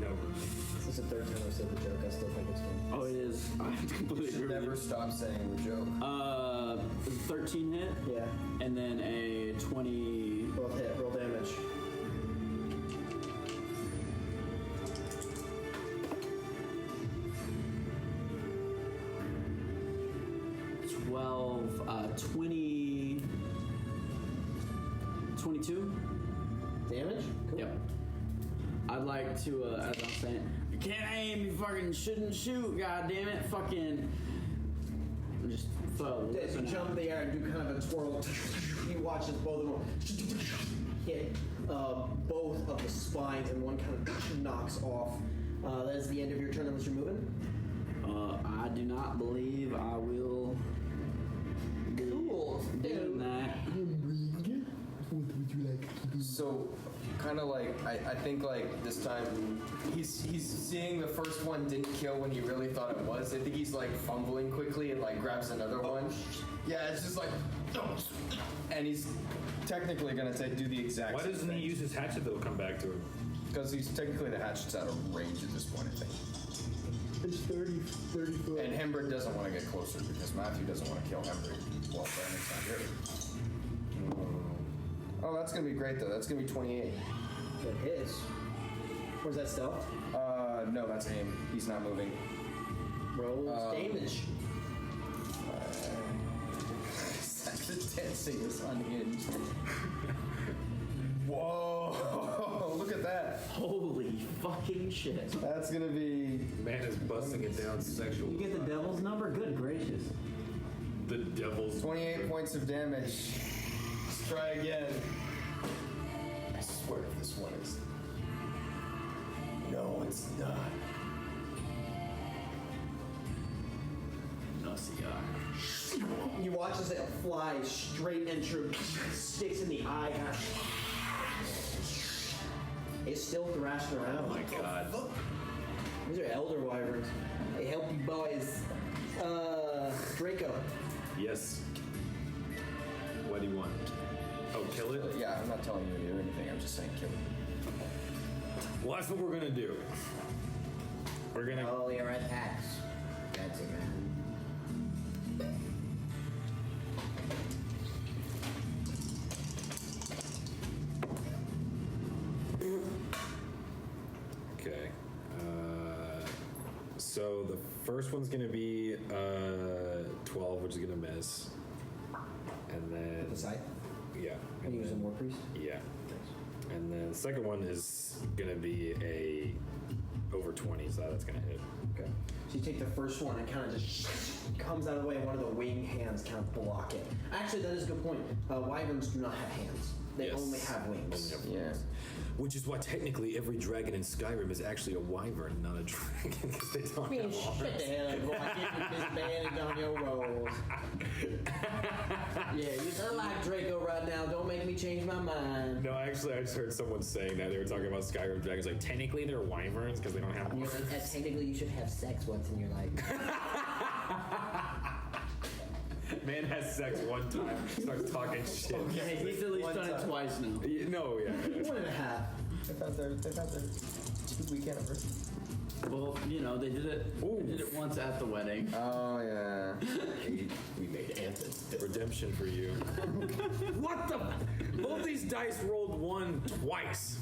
No. This is the third time I've said the joke. I still think it's funny. Oh, it is. I completely You should agree. never stop saying the joke. 13 hit, Yeah, and then a 20. both hit. Roll damage. Twelve, 20, 22. Damage? Cool. Yep. I'd like to, as I'm saying, you can't aim, you fucking shouldn't shoot, god damn it, fucking. Just throw. As you jump in the air and do kind of a twirl, you watch as both of them hit both of the spines, and one kind of knocks off. That is the end of your turn unless you're moving. I do not believe I will Cool. do that. So, kind of like, I think like this time, he's seeing the first one didn't kill when he really thought it was. I think he's like fumbling quickly and like grabs another one. Yeah, it's just like, and he's technically gonna do the exact Why same doesn't he thing. use his hatchet that'll come back to him? Because he's technically the hatchet's out of range at this point, I think. It's 30 foot. And Hembrid doesn't want to get closer because Matthew doesn't want to kill Hembrid. Well, Brandon's not here. Oh, that's gonna be great though. That's gonna be 28. That hits. Where's that stealth? No, that's aim. He's not moving. Rolls damage. The dancing is unhinged. Whoa! Look at that. Holy fucking shit. That's gonna be. Man is busting it down sexual. You get the devil's number? Good gracious. The devil's 28 points of damage. Let's try again. I swear if this one is. No, it's not. No cigar. You watch as it flies straight into, sticks in the eye. It's still thrashing around. Oh my god. These are elder wyverns. They help you boys. Draco. Yes. What do you want? Oh, kill it? Yeah, I'm not telling you to do anything. I'm just saying kill it. Well, that's what we're gonna do. We're gonna. All your attacks. That's it, man. Okay. So the first one's gonna be 12, which is gonna miss. And then. The scythe. Yeah. And you use a war priest. Yeah. And then the second one is gonna be a over 20, so that's gonna hit. Okay. So you take the first one and kind of just comes out of the way, and one of the wing hands kind of block it. Actually, that is a good point. Wyverns do not have hands. They Yes. only have wings. Yeah. Which is why technically every dragon in Skyrim is actually a wyvern, not a dragon, because they don't Man, have shut arms. the hell up, boy. Get disbanded on your rolls. Yeah, you're like Draco right now. Don't make me change my mind. No, actually, I just heard someone saying that. They were talking about Skyrim dragons. Like, technically, they're wyverns because they don't have You're arms. like, technically, you should have sex once in your life. Man has sex one time, starts talking shit. Yeah, he's at least done it twice now. No, yeah. 1.5. They've had their 2-week anniversary. Well, you know, they did it. They did it once at the wedding. Oh yeah. We made Anthony. Redemption for you. What the? Both these dice rolled one twice.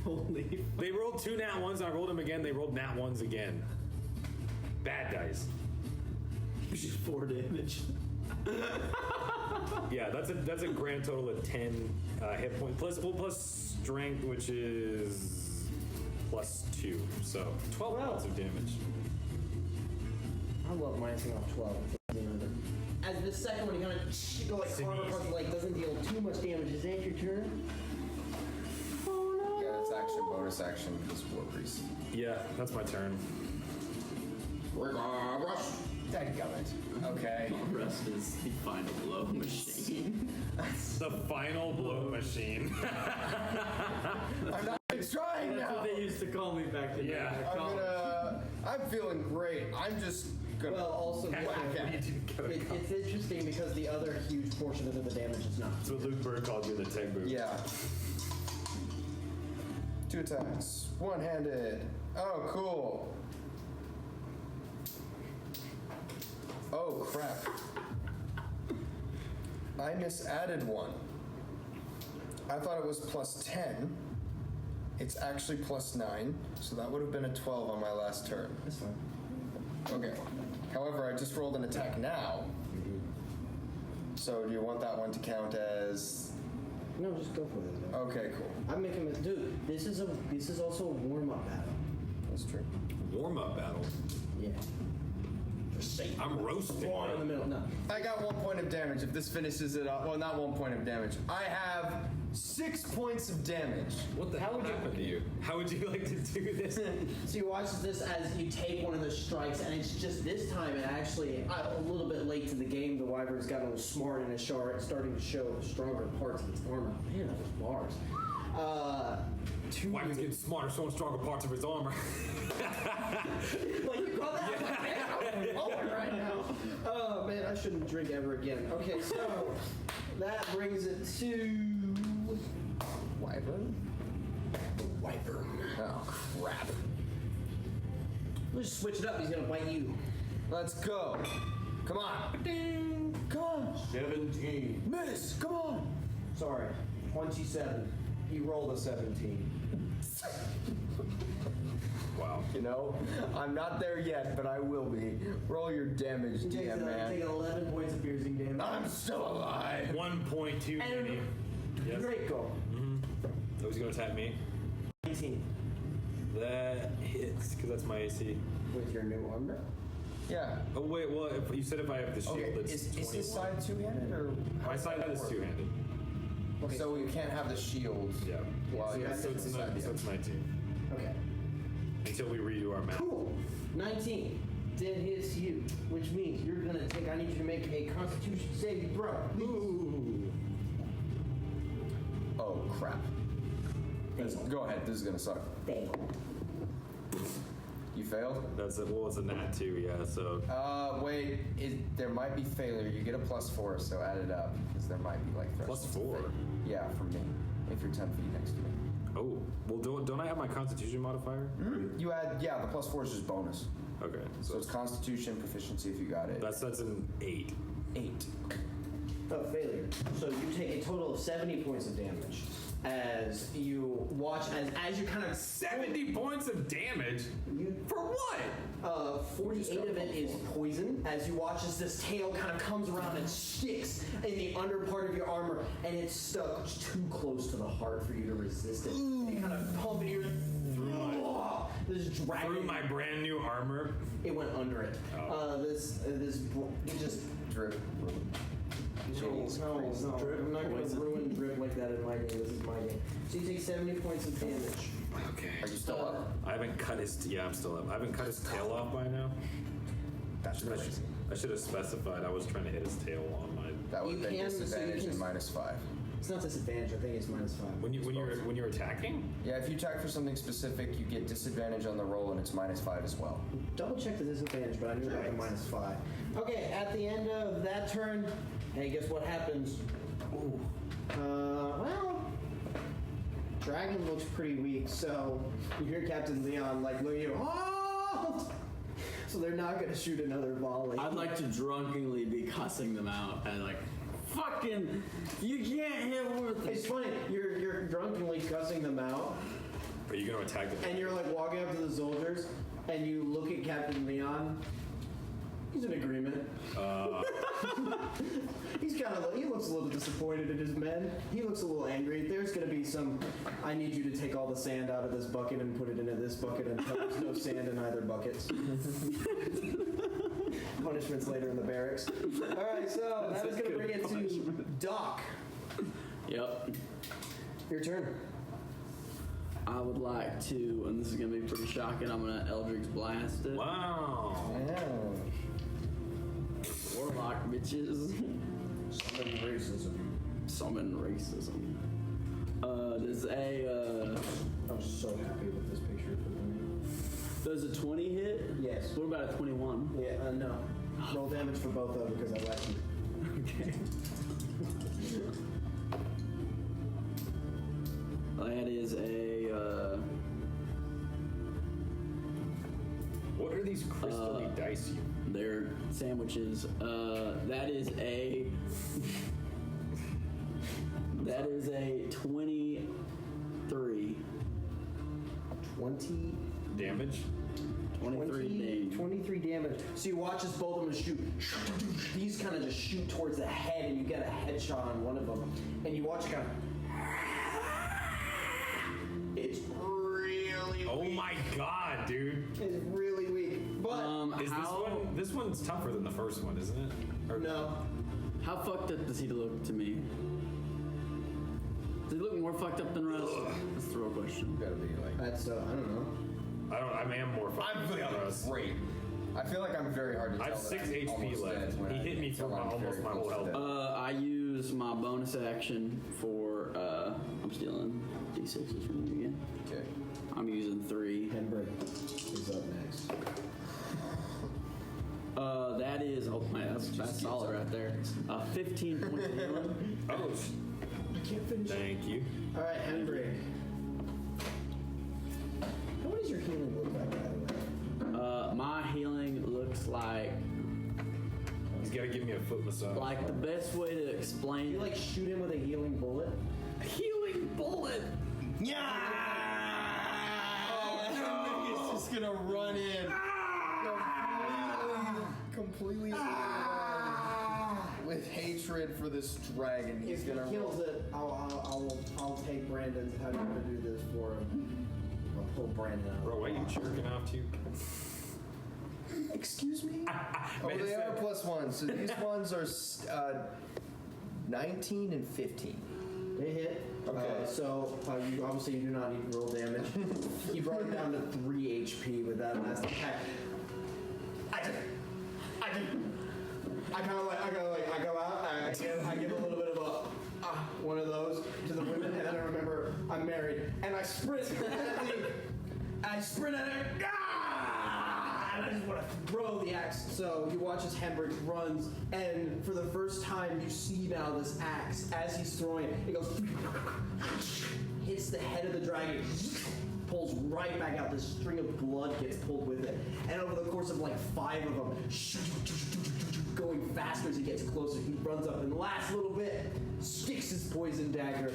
Holy. They rolled 2 nat ones, I rolled them again, they rolled nat ones again. Bad dice. Just 4 damage. Yeah, that's a grand total of 10 hit points plus strength, which is +2, so 12 points of damage. I love minusing off 12. As the second one, you kind of go like armor across the leg, doesn't deal too much damage. Is that your turn? Yeah, it's action, bonus action, because War Priest. Yeah, that's my turn. Rush. Dadgummit. Okay. The rest is the final blow machine. The final blow machine. I'm not even trying That's now. what they used to call me back then. Yeah. I'm feeling great. I'm just gonna. Well, also, whack at it. it's interesting because the other huge portion of the damage is not. That's what Luke Bird called you in the tech booth. Yeah. 2 attacks. One-handed. Oh, cool. Oh, crap. I misadded 1. I thought it was plus 10. It's actually plus 9, so that would have been a 12 on my last turn. That's fine. Okay. However, I just rolled an attack now. So do you want that one to count as... No, just go for it. Okay, cool. I'm making it, dude. This is also a warm-up battle. That's true. Warm-up battle. Yeah. Just say I'm roasting. one in the middle. No. I got 1 point of damage. If this finishes it off, well, not 1 point of damage. I have 6 points of damage. What the hell happened to you? How would you like to do this? So you watch this as you take one of the strikes, and it's just this time, and actually a little bit late to the game, the Wyvern's got a little smart and it's starting to show the stronger parts of its armor. Man, those bars. Wyvern's getting smarter, showing stronger parts of his armor. Like you call that? I'm like, man, I'm rolling right now. Oh man, I shouldn't drink ever again. Okay, so that brings it to Wyvern? Wyvern. Oh, crap. Let's just switch it up. He's gonna bite you. Let's go. Come on. Ding. Come on. 17. Miss. Come on. Sorry, 27. He rolled a 17. Wow. You know, I'm not there yet, but I will be. Roll your damage, He takes DM man. 11 points of piercing damage. I'm still alive. 1.2 And mini. Yes. Draco. Oh, he's gonna attack me. 19. That hits, because that's my AC. With your new armor? Yeah. Oh, wait, well, if you said if I have the shield, Okay, it's is 21. his side two-handed or? My side is two-handed. Okay. So you can't have the shield. Yeah. While so you're that's So it's, inside, so it's 19. Okay. Until we redo our math. Cool. 19. Dead hits you, which means you're gonna take. I need you to make a Constitution saving throw. Ooh. Oh crap. Go ahead. This is gonna suck. Fail. You failed. That's a, well, it's a nat 2, yeah, so. Wait. There might be failure. You get a +4, so add it up because there might be like Plus thresholds of 4? failure. Yeah, from me. If you're 10 feet next to me. Oh, well, don't I have my Constitution modifier? You add the +4 is just bonus. Okay, So it's Constitution proficiency if you got it. that's an 8. 8. Oh, failure. So you take a total of 70 points of damage as you watch as you kind of 70 points of damage? For what? 48 of it is poison. As you watch as this tail kind of comes around and sticks in the under part of your armor, and it's stuck too close to the heart for you to resist it. And you kind of pump it here. This dragon. Through my brand new armor? It went under it. Oh. It just. Drip. No, I'm not going to ruin drip like that in my game. This is my game. So you take 70 points of damage. Okay. Are you still up? I haven't cut his. Yeah, I'm still up. I haven't cut his tail off by now. That's crazy. I should have specified I was trying to hit his tail on my. That would You have been can- so you disadvantage can- and -5. It's not disadvantage. I think it's -5. When you're attacking. Yeah, if you attack for something specific, you get disadvantage on the roll, and it's -5 as well. Double check the disadvantage, but I knew about the -5. Okay, at the end of that turn, hey, guess what happens? Ooh. Well, Dragon looks pretty weak, so you hear Captain Leon like look at you. Oh! So they're not going to shoot another volley. I'd like to drunkenly be cussing them out and like, fucking, you can't hit with It's funny. You're drunkenly cussing them out, Are you gonna attack them? and you're like walking up to the soldiers, and you look at Captain Leon. He's in agreement. He looks a little disappointed in his men. He looks a little angry. There's going to be some, I need you to take all the sand out of this bucket and put it into this bucket until there's no sand in either buckets. Punishments later in the barracks. All right, so that is going to bring it to Doc. Yep. Your turn. I would like to, and this is gonna be pretty shocking. I'm gonna Eldritch Blast it. Wow. Yeah. Warlock bitches. Summon racism. Summon racism. Does a I'm so happy with this picture for me. does a 20 hit? Yes. What about a 21? Yeah, no. Roll damage for both of them because I like you. Okay. That is a What are these crystally dice you? they're sandwiches. That is a 23. 20 Damage? 23 damage. 23 damage. So you watch as both of them shoot. These kind of just shoot towards the head, and you get a headshot on one of them. And you watch kind of. It's really Oh weak. my god, dude. It's really weak. But Is this one's tougher than the first one, isn't it? Or no. How fucked up does he look to me? Does he look more fucked up than Russ? That's the real question. Gotta be like. That's I don't know. I am more fucked I'm than feeling us. great. I feel like I'm very hard to tell. I have that 6 I'm HP almost left. dead when He I hit me feel for I'm almost very my whole close to health. dead. I use my bonus action for I'm stealing D6s from you again. Okay. I'm using 3. Henbert is up next. That is that's solid right there. 15 points of healing. Oh, I can't finish. thank you. All right, Henbert. What does your healing look like, by the way? My healing looks like He's got to give me a foot massage. the best way to explain You it. like shoot him with a healing bullet? Healing bullet. He's just gonna run in. Completely with hatred for this dragon. He's If he gonna kills it, I'll take Brandon's. How do you want to do this for him? I'll pull Brandon out. Bro, why are you jerking off to? Excuse me? Oh, Man, they so- are +1. So these ones are 19 and 15. They hit. Okay. So you obviously you do not need to roll damage. He brought it down to 3 HP with that last attack. I go out. I give a little bit of a one of those to the women, and then I remember I'm married, and I sprint at the. I sprint at her. And I just want to throw the axe. So you watch as Henbridge runs, and for the first time, you see now this axe as he's throwing it. It goes, hits the head of the dragon, pulls right back out. This string of blood gets pulled with it, and over the course of like 5 of them, going faster as he gets closer, he runs up, and the last little bit sticks his poison dagger.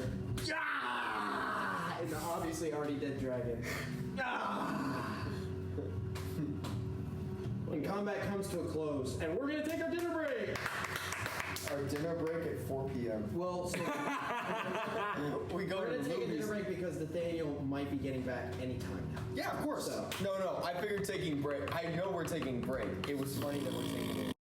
And the obviously already dead dragon. And combat comes to a close, and we're gonna take our dinner break. Our dinner break at 4 p.m. Well, so We go we're to gonna the take a movies. dinner break because Nathaniel might be getting back anytime now. Yeah, of course. So- No. I figured taking break. I know we're taking break. It was funny that we're taking it.